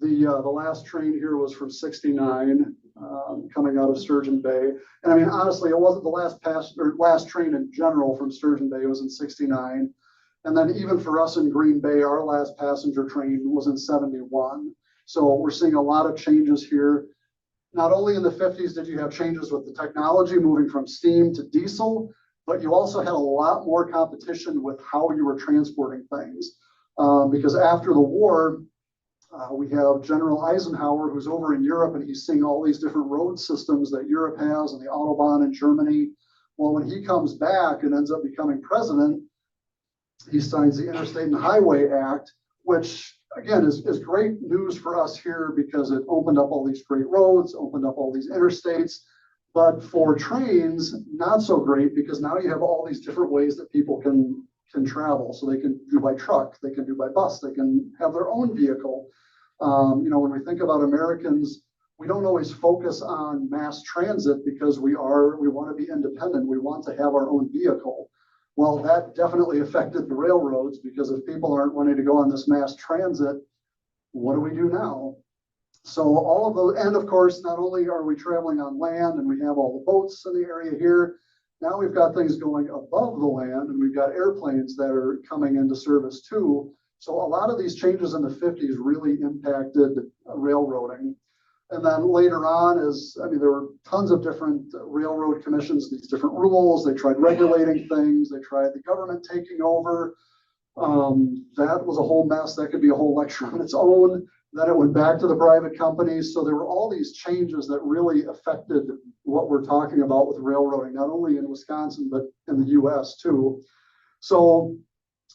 the last train here was from '69, coming out of Sturgeon Bay. And I mean, honestly, it wasn't the last train in general from Sturgeon Bay. It was in '69. And then even for us in Green Bay, our last passenger train was in '71. So we're seeing a lot of changes here. Not only in the 50s did you have changes with the technology moving from steam to diesel, but you also had a lot more competition with how you were transporting things. Because after the war, we have General Eisenhower, who's over in Europe, and he's seeing all these different road systems that Europe has and the Autobahn in Germany. Well, when he comes back and ends up becoming president, he signs the Interstate and Highway Act, which again is great news for us here because it opened up all these great roads, opened up all these interstates. But for trains, not so great because now you have all these different ways that people can travel. So they can do by truck, they can do by bus, they can have their own vehicle. When we think about Americans, we don't always focus on mass transit because we want to be independent. We want to have our own vehicle. Well, that definitely affected the railroads because if people aren't wanting to go on this mass transit, what do we do now? So all of those, and of course, not only are we traveling on land and we have all the boats in the area here, now we've got things going above the land and we've got airplanes that are coming into service too. So a lot of these changes in the 50s really impacted railroading. And then later on there were tons of different railroad commissions, these different rules. They tried regulating things. They tried the government taking over. That was a whole mess. That could be a whole lecture on its own. Then it went back to the private companies. So there were all these changes that really affected what we're talking about with railroading, not only in Wisconsin, but in the US too. So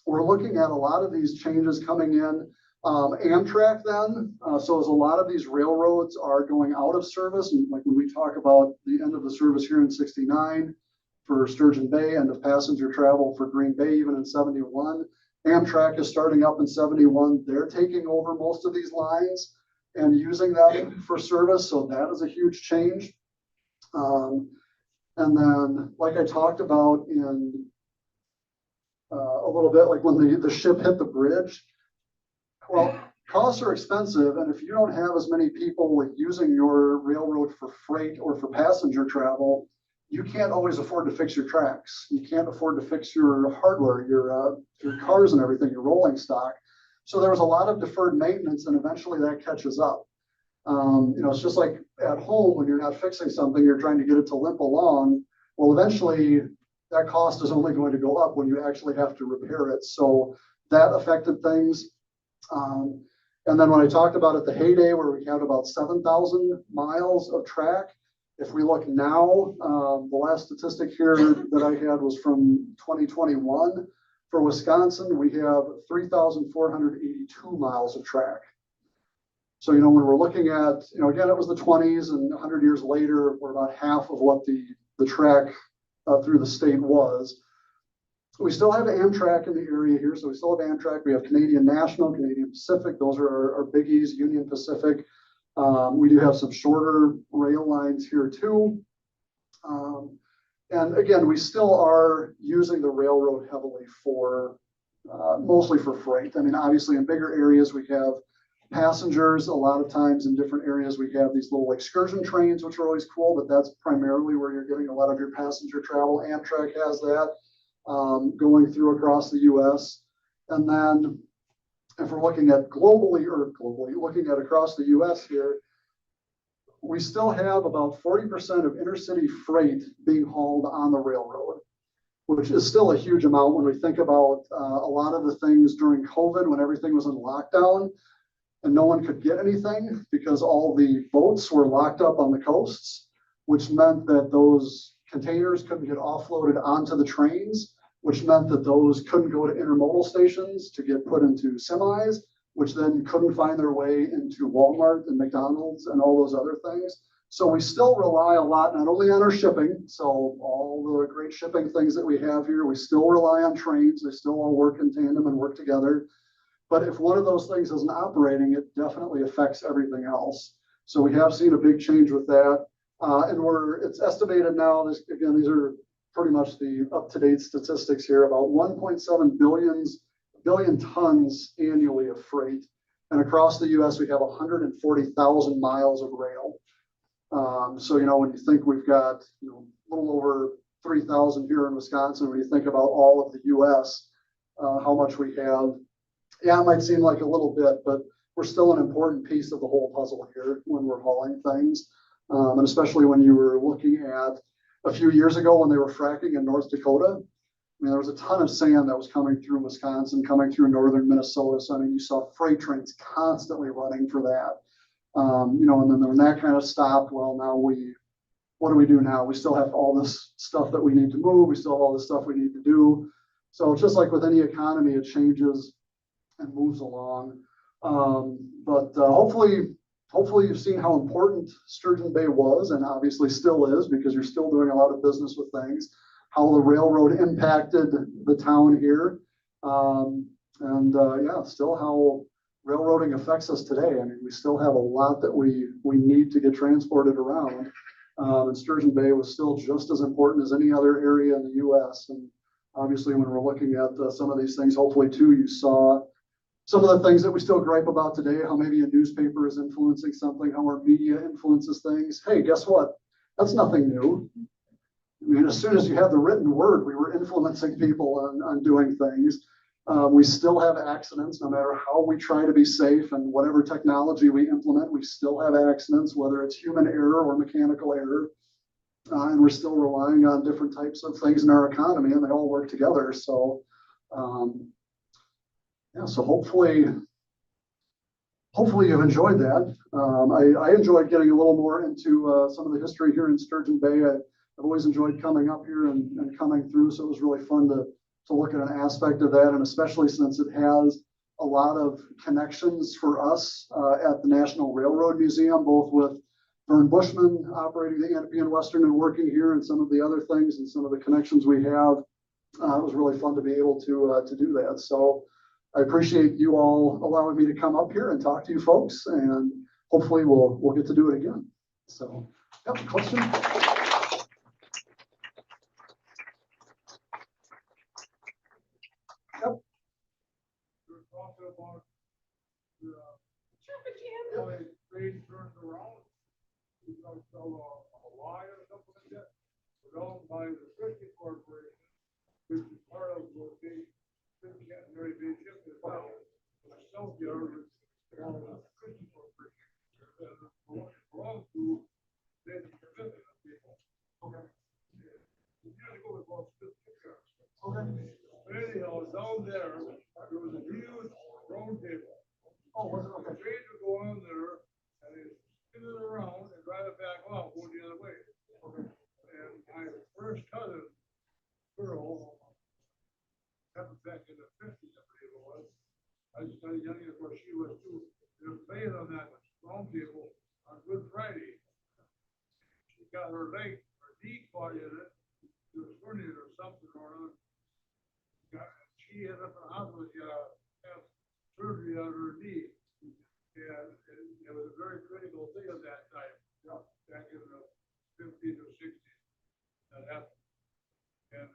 we're looking at a lot of these changes coming in. Amtrak then, so as a lot of these railroads are going out of service, and like when we talk about the end of the service here in 69 for Sturgeon Bay, end of passenger travel for Green Bay, even in 71, Amtrak is starting up in 71. They're taking over most of these lines and using them for service. So that is a huge change. And then, like I talked about in a little bit, like when the ship hit the bridge, well, costs are expensive. And if you don't have as many people like using your railroad for freight or for passenger travel, you can't always afford to fix your tracks. You can't afford to fix your hardware, your cars and everything, your rolling stock. So there was a lot of deferred maintenance, and eventually that catches up. It's just like at home when you're not fixing something, you're trying to get it to limp along. Well, eventually that cost is only going to go up when you actually have to repair it. So that affected things. And then when I talked about at the heyday where we had about 7,000 miles of track, if we look now, the last statistic here that I had was from 2021. For Wisconsin, we have 3,482 miles of track. So, when we're looking at, again, it was the 20s, and 100 years later, we're about half of what the track through the state was. We still have Amtrak in the area here. So we still have Amtrak. We have Canadian National, Canadian Pacific. Those are our biggies, Union Pacific. We do have some shorter rail lines here too. And again, we still are using the railroad heavily for, mostly for freight. I mean, obviously in bigger areas, we have passengers. A lot of times in different areas, we have these little excursion trains, which are always cool, but that's primarily where you're getting a lot of your passenger travel. Amtrak has that. Going through across the US. And then if we're looking at looking at across the US here, we still have about 40% of intercity freight being hauled on the railroad, which is still a huge amount when we think about a lot of the things during COVID when everything was in lockdown and no one could get anything because all the boats were locked up on the coasts, which meant that those containers couldn't get offloaded onto the trains, which meant that those couldn't go to intermodal stations to get put into semis, which then couldn't find their way into Walmart and McDonald's and all those other things. So we still rely a lot, not only on our shipping, so all the great shipping things that we have here, we still rely on trains. They still all work in tandem and work together. But if one of those things isn't operating, it definitely affects everything else. So we have seen a big change with that. And it's estimated now, again, these are pretty much the up-to-date statistics here, about 1.7 billion tons annually of freight. And across the US, we have 140,000 miles of rail. So, when you think we've got, a little over 3,000 here in Wisconsin, when you think about all of the US, how much we have, yeah, it might seem like a little bit, but we're still an important piece of the whole puzzle here when we're hauling things. And especially when you were looking at a few years ago when they were fracking in North Dakota, I mean, there was a ton of sand that was coming through Wisconsin, coming through northern Minnesota. So, I mean, you saw freight trains constantly running for that. And then when that kind of stopped, well, now what do we do now? We still have all this stuff that we need to move. We still have all this stuff we need to do. So it's just like with any economy, it changes and moves along. But hopefully you've seen how important Sturgeon Bay was, and obviously still is, because you're still doing a lot of business with things, how the railroad impacted the town here. Still how railroading affects us today. I mean, we still have a lot that we need to get transported around. And Sturgeon Bay was still just as important as any other area in the US. And obviously when we're looking at some of these things, hopefully too, you saw some of the things that we still gripe about today, how maybe a newspaper is influencing something, how our media influences things. Hey, guess what? That's nothing new. I mean, as soon as you have the written word, we were influencing people on doing things. We still have accidents, no matter how we try to be safe and whatever technology we implement, we still have accidents, whether it's human error or mechanical error. And we're still relying on different types of things in our economy, and they all work together. So, so hopefully hopefully you've enjoyed that. I enjoyed getting a little more into some of the history here in Sturgeon Bay. I've always enjoyed coming up here and coming through, so it was really fun to look at an aspect of that, and especially since it has a lot of connections for us at the National Railroad Museum, both with Vern Bushman operating the Ahnapee and Western and working here, and some of the other things and some of the connections we have. It was really fun to be able to do that. So I appreciate you all allowing me to come up here and talk to you folks, and hopefully we'll get to do it again. So, yep, question? Yep. You're talking about how a trade turns around. You don't sell a lie or something like that. But owned by the Christian Corporation, which is part of the big, very big ship as well. Some yards belong to the Christian Corporation. Belong to the business people. Okay. You gotta go with all specific. Okay. Anyhow, down there was a huge round table. Oh, was it? Okay. The trains would go on there and they spin it around and drive it back off, go the other way. Okay. And my first cousin, girl, happened back in the 50s, I believe it was. I was kind of young as where she was too. They were playing on that round table on Good Friday. She got her leg, her knee caught in it. She was turning it or something or other. She ended up in the hospital. She had surgery on her knee. And it was a very critical thing at that time, back in the 50s or 60s. That happened. And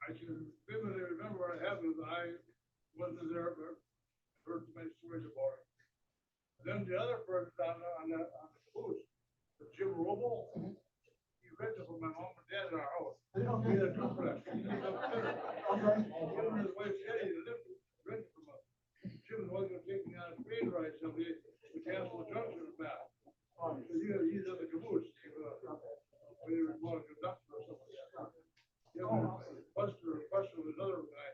I can vividly remember what happened. I wasn't there, but heard so many stories about it. Then the other person on the caboose, Jim Robo, he rented from my mom and dad in our house. Okay. We had a duplex. He lived upstairs. Him and his wife Eddie lived rented from us. Jim was going to take me on a train ride someday to Castle Junction and back. So he's in the caboose. We were going to conductor or something. Buster was another guy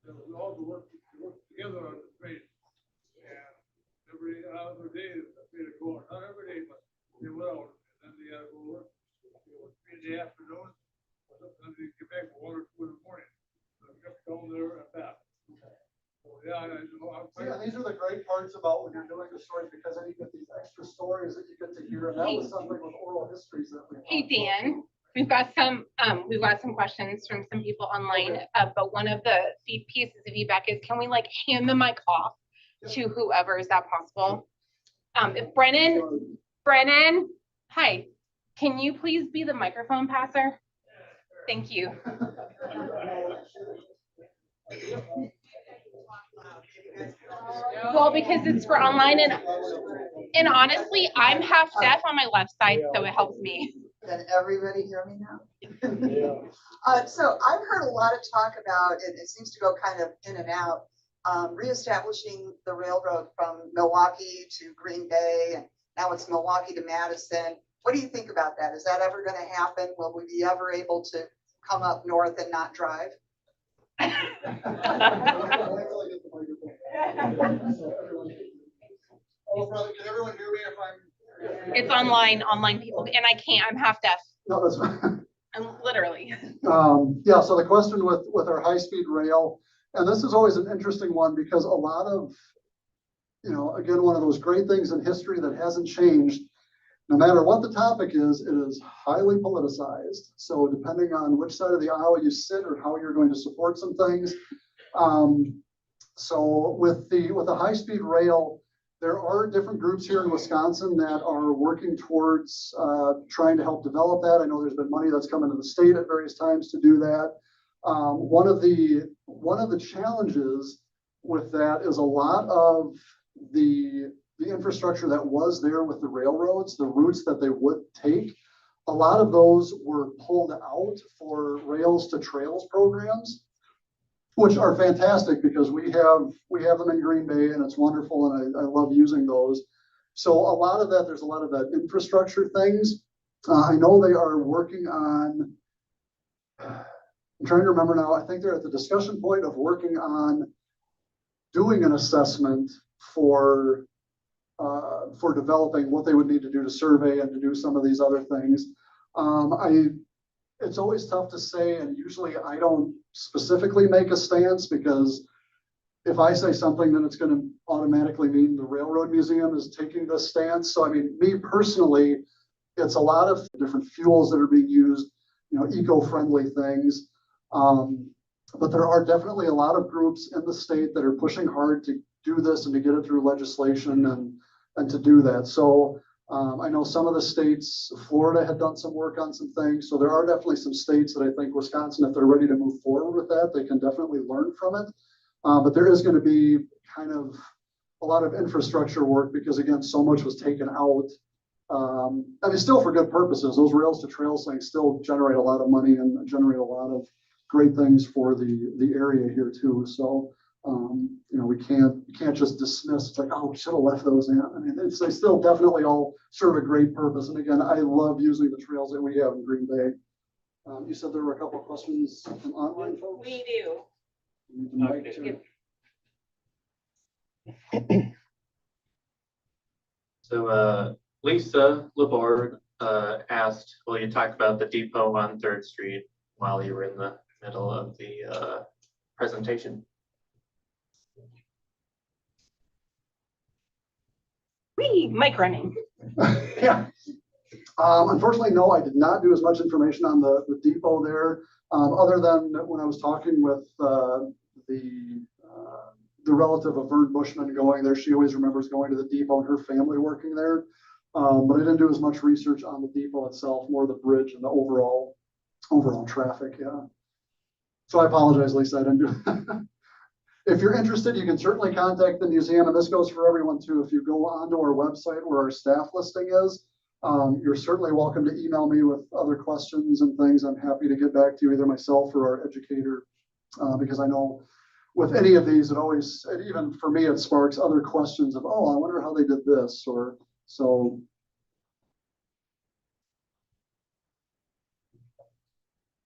that was also worked together on the train. And every other day, they would go out, not every day, but they went out. And then they had to go work. It was 3 in the afternoon. Sometimes they get back at 1 or 2 in the morning. So they kept going there and back. So, yeah, I know. Yeah, these are the great parts about when you're doing the stories, because then you get these extra stories that you get to hear. And that was something with oral histories that we. Hey, Dan, we've got some questions from some people online, but one of the pieces of feedback is, can we like hand the mic off to whoever? Is that possible? If Brennan, hi, can you please be the microphone passer? Thank you. Well, because it's for online, and honestly, I'm half deaf on my left side, so it helps me. Can everybody hear me now? Yeah. So I've heard a lot of talk about, and it seems to go kind of in and out, reestablishing the railroad from Milwaukee to Green Bay, and now it's Milwaukee to Madison. What do you think about that? Is that ever going to happen? Will we be ever able to come up north and not drive? Oh, brother, can everyone hear me if I'm? It's online people, and I can't, I'm half deaf. No, that's fine. I'm literally. Yeah, so the question with our high-speed rail, and this is always an interesting one because a lot of, again, one of those great things in history that hasn't changed, no matter what the topic is, it is highly politicized. So depending on which side of the aisle you sit or how you're going to support some things. So with the high-speed rail, there are different groups here in Wisconsin that are working towards trying to help develop that. I know there's been money that's come into the state at various times to do that. One of the challenges with that is a lot of the infrastructure that was there with the railroads, the routes that they would take, a lot of those were pulled out for rails to trails programs, which are fantastic because we have them in Green Bay and it's wonderful and I love using those. So a lot of that, there's a lot of that infrastructure things. I know they are working on, I'm trying to remember now, I think they're at the discussion point of working on doing an assessment for developing what they would need to do to survey and to do some of these other things. It's always tough to say, and usually I don't specifically make a stance, because if I say something, then it's going to automatically mean the Railroad Museum is taking this stance. So, I mean, me personally, it's a lot of different fuels that are being used, eco-friendly things. But there are definitely a lot of groups in the state that are pushing hard to do this and to get it through legislation and to do that. So I know some of the states, Florida had done some work on some things. So there are definitely some states that I think Wisconsin, if they're ready to move forward with that, they can definitely learn from it. But there is going to be kind of a lot of infrastructure work, because again, so much was taken out. I mean, still for good purposes. Those rails to trails things still generate a lot of money and generate a lot of great things for the area here too. So, we can't just dismiss. It's like, oh, we should have left those in. I mean, they still definitely all serve a great purpose. And again, I love using the trails that we have in Green Bay. You said there were a couple of questions from online folks? We do. You need the mic too. So Lisa Laborde asked, well, you talked about the depot on 3rd Street while you were in the middle of the presentation. Mic running. Yeah. Unfortunately, no, I did not do as much information on the depot there, other than when I was talking with the relative of Vern Bushman going there. She always remembers going to the depot and her family working there. But I didn't do as much research on the depot itself, more the bridge and the overall traffic. Yeah. So I apologize, Lisa, I didn't do If you're interested, you can certainly contact the museum, and this goes for everyone too. If you go onto our website where our staff listing is, you're certainly welcome to email me with other questions and things. I'm happy to get back to you, either myself or our educator, because I know with any of these, even for me, it sparks other questions of, oh, I wonder how they did this, or so.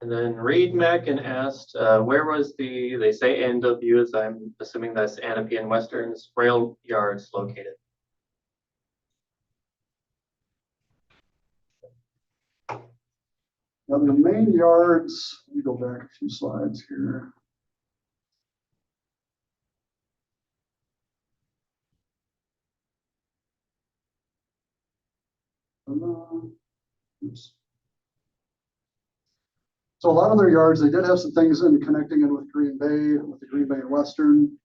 And then Reed Mackin asked, where was they say NW, as I'm assuming that's Ahnapee and Western's rail yards located? Now the main yards, let me go back a few slides here. Oops. So a lot of their yards, they did have some things in connecting in with Green Bay, with the Green Bay and Western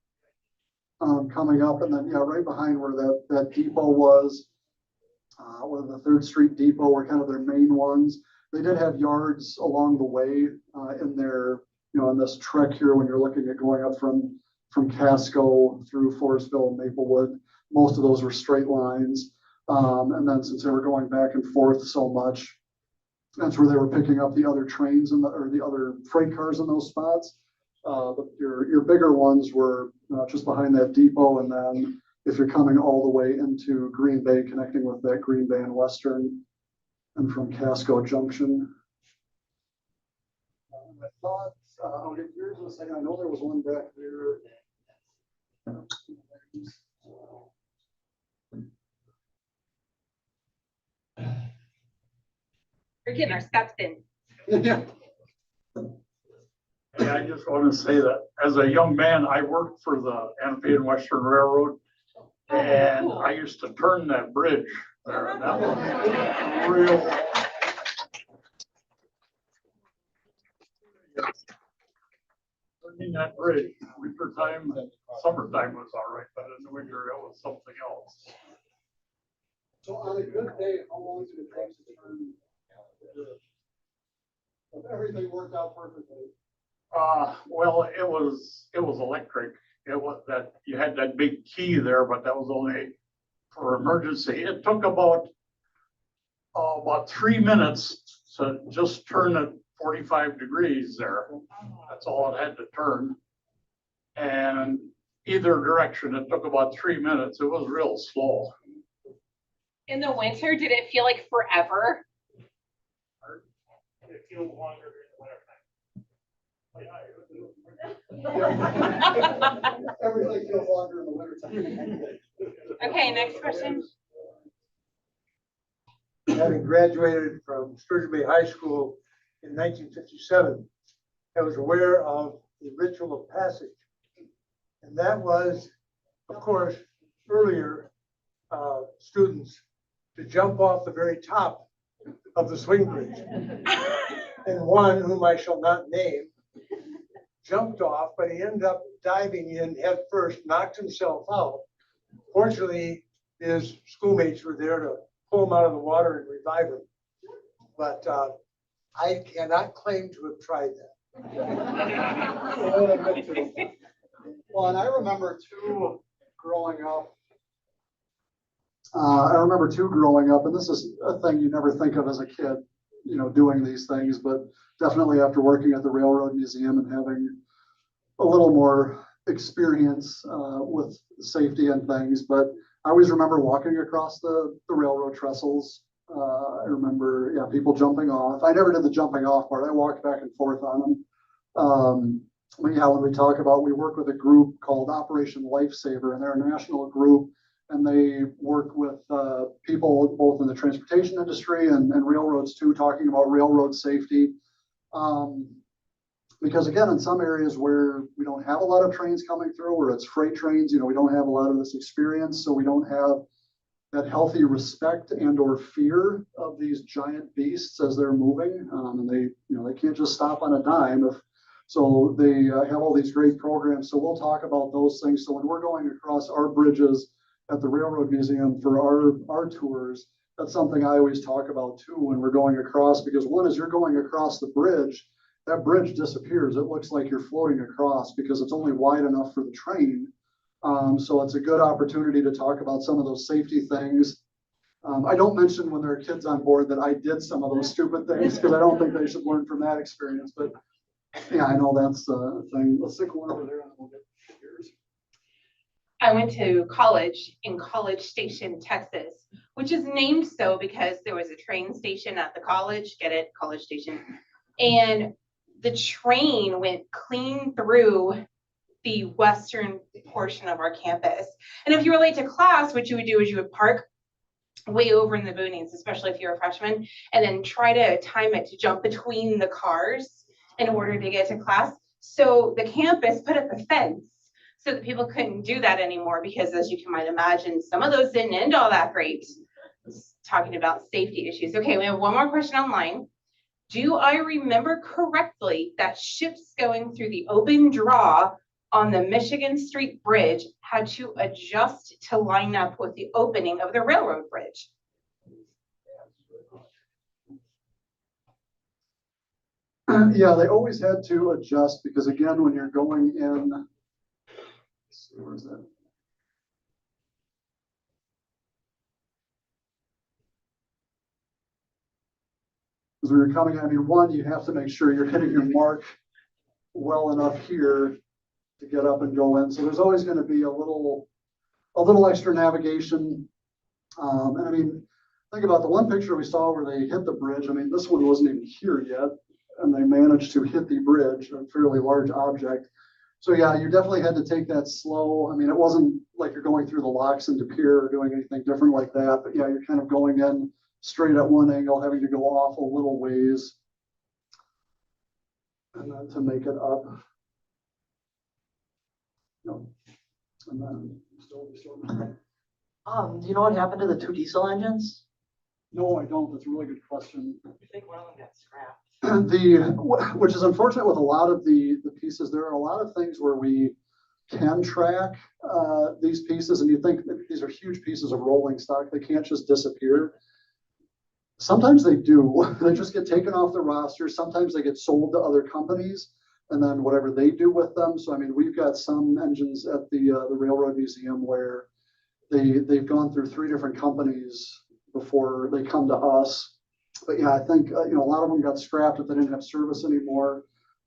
coming up. And then, yeah, right behind where that depot was, where the 3rd Street depot were kind of their main ones. They did have yards along the way in their, in this trek here, when you're looking at going up from Casco through Forestville and Maplewood. Most of those were straight lines. And then since they were going back and forth so much, that's where they were picking up the other trains or the other freight cars in those spots. But your bigger ones were just behind that depot. And then if you're coming all the way into Green Bay, connecting with that Green Bay and Western, and from Casco Junction. I thought, I'll get yours in a second. I know there was one back there. We're getting our steps in. Yeah. Yeah, I just want to say that as a young man, I worked for the Ahnapee and Western Railroad, and cool. I used to turn that bridge there. And that was real. Turning that bridge, winter time, summertime was all right, but in the winter it was something else. So on a good day, how long did it take to turn the bridge? If everything worked out perfectly. Well, it was electric. It was that you had that big key there, but that was only for emergency. It took about 3 minutes to just turn it 45 degrees there. That's all it had to turn. And either direction, it took about 3 minutes. It was real slow. In the winter, did it feel like forever? It feels longer during the winter time. Everything feels longer in the wintertime. Okay, next question. Having graduated from Sturgeon Bay High School in 1957, I was aware of the ritual of passage. And that was, of course, earlier students to jump off the very top of the swing bridge. And one, whom I shall not name, jumped off, but he ended up diving in head first, knocked himself out. Fortunately, his schoolmates were there to pull him out of the water and revive him. But I cannot claim to have tried that. Well, and I remember too growing up, and this is a thing you never think of as a kid, you know, doing these things, but definitely after working at the Railroad Museum and having a little more experience with safety and things. But I always remember walking across the railroad trestles. I remember, yeah, people jumping off. I never did the jumping off part. I walked back and forth on them. But yeah, when we talk about, we work with a group called Operation Lifesaver, and they're a national group, and they work with people both in the transportation industry and railroads too, talking about railroad safety. Because again, in some areas where we don't have a lot of trains coming through, where it's freight trains, you know, we don't have a lot of this experience, so we don't have that healthy respect and or fear of these giant beasts as they're moving. And they, you know, they can't just stop on a dime. So they have all these great programs. So we'll talk about those things. So when we're going across our bridges at the Railroad Museum for our tours, that's something I always talk about too when we're going across, because one is you're going across the bridge, that bridge disappears. It looks like you're floating across because it's only wide enough for the train. So it's a good opportunity to talk about some of those safety things. I don't mention when there are kids on board that I did some of those stupid things because I don't think they should learn from that experience. But yeah, I know that's a thing. Let's stick one over there and we'll get yours. I went to college in College Station, Texas, which is named so because there was a train station at the college. Get it? College Station. And the train went clean through the western portion of our campus. And if you were late to class, what you would do is you would park way over in the boonies, especially if you're a freshman, and then try to time it to jump between the cars in order to get to class. So the campus put up a fence so that people couldn't do that anymore, because as you can might imagine, some of those didn't end all that great. Talking about safety issues. Okay, we have one more question online. Do I remember correctly that ships going through the open draw on the Michigan Street Bridge had to adjust to line up with the opening of the railroad bridge? Yeah, they always had to adjust because again, when you're going in, let's see, where's that? Because when you're coming, I mean, one, you have to make sure you're hitting your mark well enough here to get up and go in. So there's always going to be a little extra navigation. And I mean, think about the one picture we saw where they hit the bridge. I mean, this one wasn't even here yet, and they managed to hit the bridge, a fairly large object. So yeah, you definitely had to take that slow. I mean, it wasn't like you're going through the locks into pier or doing anything different like that, but yeah, you're kind of going in straight at one angle, having to go off a little ways, and then to make it up. No. And then still. Do you know what happened to the 2 diesel engines? No, I don't. That's a really good question. I think one of them got scrapped. Which is unfortunate with a lot of the pieces. There are a lot of things where we can track these pieces, and you think that these are huge pieces of rolling stock. They can't just disappear. Sometimes they do. They just get taken off the roster. Sometimes they get sold to other companies, and then whatever they do with them. So I mean, we've got some engines at the Railroad Museum where they've gone through 3 different companies before they come to us. But yeah, I think a lot of them got scrapped if they didn't have service anymore.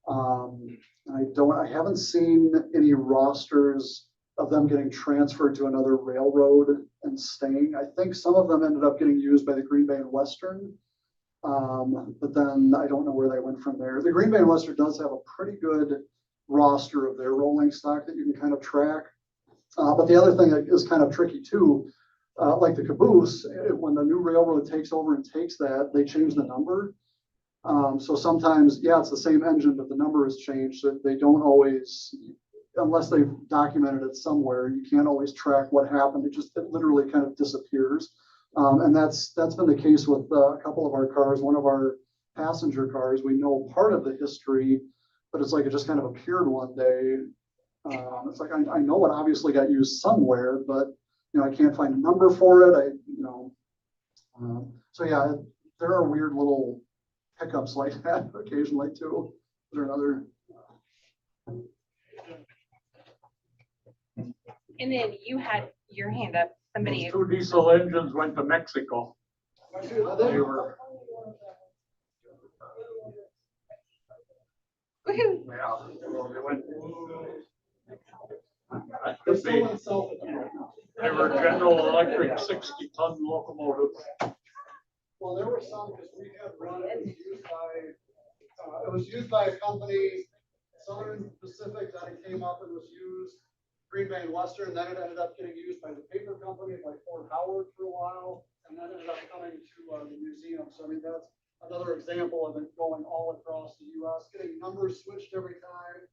I haven't seen any rosters of them getting transferred to another railroad and staying. I think some of them ended up getting used by the Green Bay and Western, but then I don't know where they went from there. The Green Bay and Western does have a pretty good roster of their rolling stock that you can kind of track. But the other thing that is kind of tricky too, like the caboose, when the new railroad takes over and takes that, they change the number. So sometimes, yeah, it's the same engine, but the number has changed. So they don't always, unless they've documented it somewhere, you can't always track what happened. It literally kind of disappears. And that's been the case with a couple of our cars. One of our passenger cars, we know part of the history, but it's like it just kind of appeared one day. It's like I know it obviously got used somewhere, but I can't find a number for it. So yeah, there are weird little hiccups like that occasionally too. Is there another? And then you had your hand up, somebody. Those 2 diesel engines went to Mexico. They were, Woohoo. yeah, well, they went. They're still in South right now. They were General Electric 60-ton locomotives. Well, there were some because we had run it was used by a company, Southern Pacific, that it came up and was used, Green Bay and Western, then it ended up getting used by the paper company like Fort Howard for a while, and then ended up coming to the museum. So I mean, that's another example of it going all across the US, getting numbers switched every time,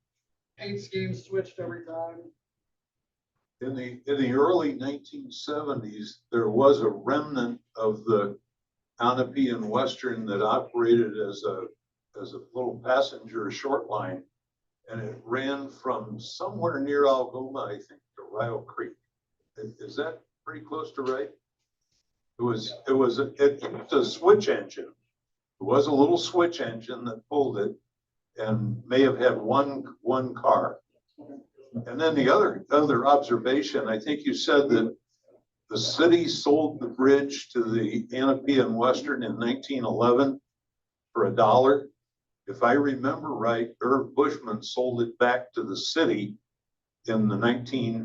paint schemes switched every time. In the early 1970s, there was a remnant of the Ahnapee and Western that operated as a little passenger short line, and it ran from somewhere near Algoma, I think, to Rio Creek. Is that pretty close to right? It was a switch engine. It was a little switch engine that pulled it, and may have had one car. And then the other observation, I think you said that the city sold the bridge to the Ahnapee and Western in 1911 for $1. If I remember right, Irv Bushman sold it back to the city in the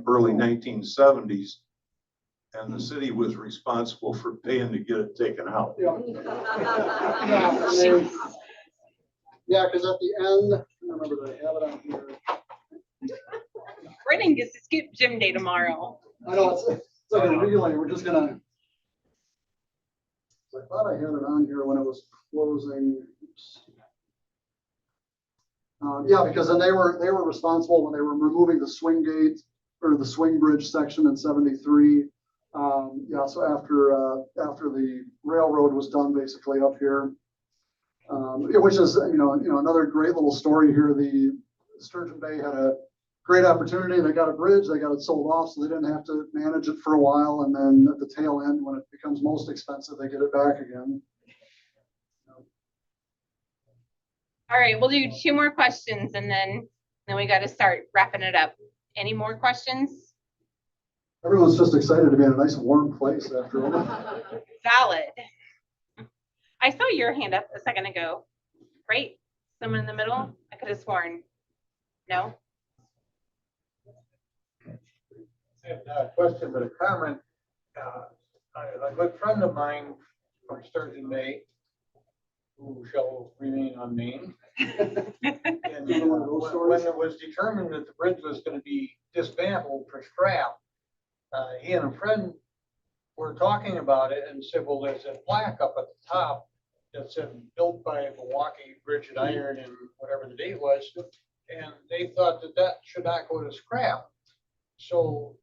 early 1970s, and the city was responsible for paying to get it taken out. Yeah. Yeah, because at the end, I remember they have it on here. Brennan gets to skip gym day tomorrow. I know it's like a relay. We're just gonna. I thought I had it on here when it was closing. Oops. Yeah, because then they were responsible when they were removing the swing gate or the swing bridge section in '73. Yeah, so after the railroad was done, basically up here, which is another great little story here. The Sturgeon Bay had a great opportunity. They got a bridge, they got it sold off, so they didn't have to manage it for a while. And then at the tail end, when it becomes most expensive, they get it back again. All right, we'll do 2 more questions and then we got to start wrapping it up. Any more questions? Everyone's just excited to be in a nice warm place after all. Valid. I saw your hand up a second ago, right? Someone in the middle? I could have sworn. No? I have not a question, but a comment. A good friend of mine from Sturgeon Bay, who shall remain unnamed, and when it was determined that the bridge was going to be dismantled for scrap, he and a friend were talking about it and said, well, there's a plaque up at the top that said built by Milwaukee Bridge and Iron and whatever the date was, and they thought that should not go to scrap. So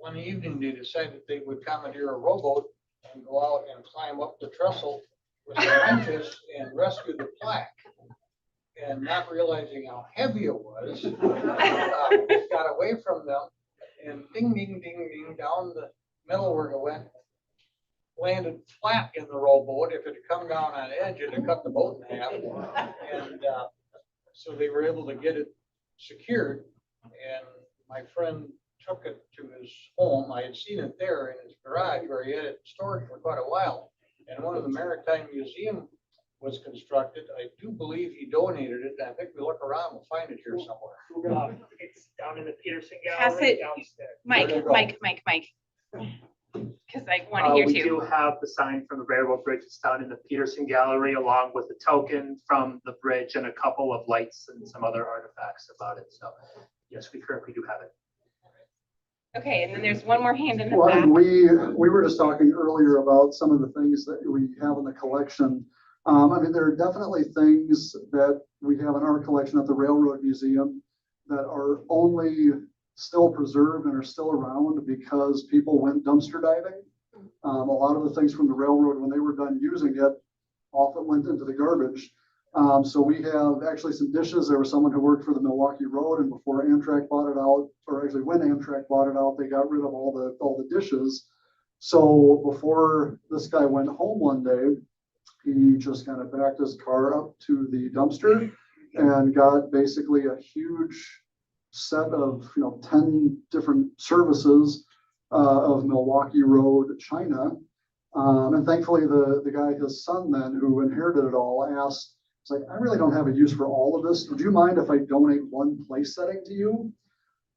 one evening they decided they would commandeer a rowboat and go out and climb up the trestle with the wrenches and rescue the plaque. And not realizing how heavy it was, it got away from them and ding, ding, ding, ding, down the middle where it went, landed flat in the rowboat. If it had come down on edge, it had cut the boat in half. And so they were able to get it secured. And my friend took it to his home. I had seen it there in his garage where he had it stored for quite a while. And one of the Maritime Museum was constructed. I do believe he donated it. I think we look around, we'll find it here somewhere. It's down in the Peterson Pass Gallery it. downstairs. Mike. Because I want to hear We too. do have the sign from the railroad bridge. It's down in the Peterson Gallery, along with the token from the bridge and a couple of lights and some other artifacts about it. So yes, we currently do have it. Okay, and then there's one more hand in the Well, back. and we were just talking earlier about some of the things that we have in the collection. I mean, there are definitely things that we have in our collection at the Railroad Museum that are only still preserved and are still around because people went dumpster diving. A lot of the things from the railroad, when they were done using it, often went into the garbage. So we have actually some dishes. There was someone who worked for the Milwaukee Road, and before Amtrak bought it out, or actually when Amtrak bought it out, they got rid of all the dishes. So before this guy went home one day, he just kind of backed his car up to the dumpster and got basically a huge set of 10 different services of Milwaukee Road china. And thankfully the guy, his son then, who inherited it all, asked, it's like, I really don't have a use for all of this. Would you mind if I donate one place setting to you?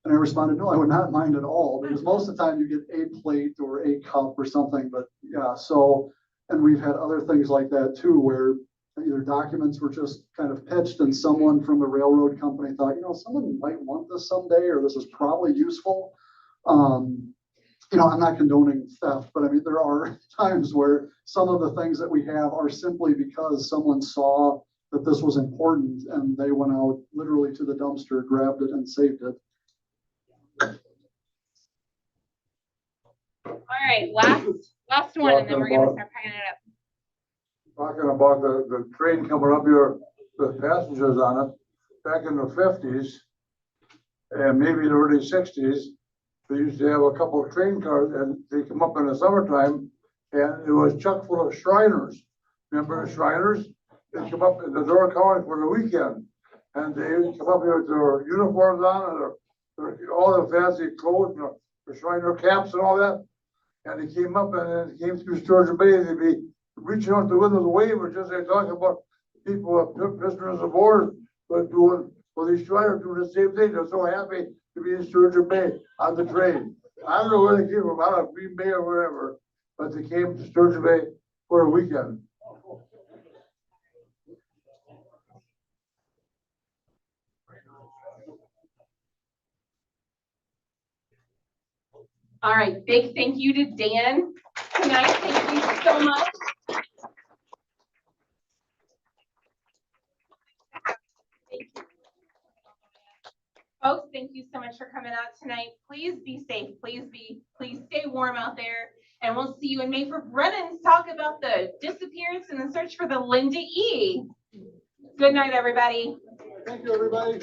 And I responded, no, I would not mind at all, because most of the time you get a plate or a cup or something, but yeah, so, and we've had other things like that too, where either documents were just kind of pitched and someone from the railroad company thought, someone might want this someday, or this is probably useful. I'm not condoning theft, but I mean, there are times where some of the things that we have are simply because someone saw that this was important and they went out literally to the dumpster, grabbed it and saved it. All right, last one, and then we're gonna start packing it up. Talking about the train coming up here with passengers on it, back in the 50s and maybe the early 60s, they used to have a couple of train cars, and they come up in the summertime, and it was chock full of Shriners. Remember the Shriners? They come up in the door calling for the weekend, and they come up here with their uniforms on and their all the fancy clothes, and the Shriner caps and all that. And they came up and it came through Sturgeon Bay, and they'd be reaching out the windows waving, just like talking about people, prisoners of war, but doing, well, these Shriners doing the same thing. They're so happy to be in Sturgeon Bay on the train. I don't know where they came from, out of Green Bay or wherever, but they came to Sturgeon Bay for a weekend. All right, big thank you to Dan tonight. Thank you so much. Folks, thank you so much for coming out tonight. Please be safe. Please stay warm out there. And we'll see you in May for Brennan's talk about the disappearance and the search for the Linda E. Good night, everybody. Thank you, everybody.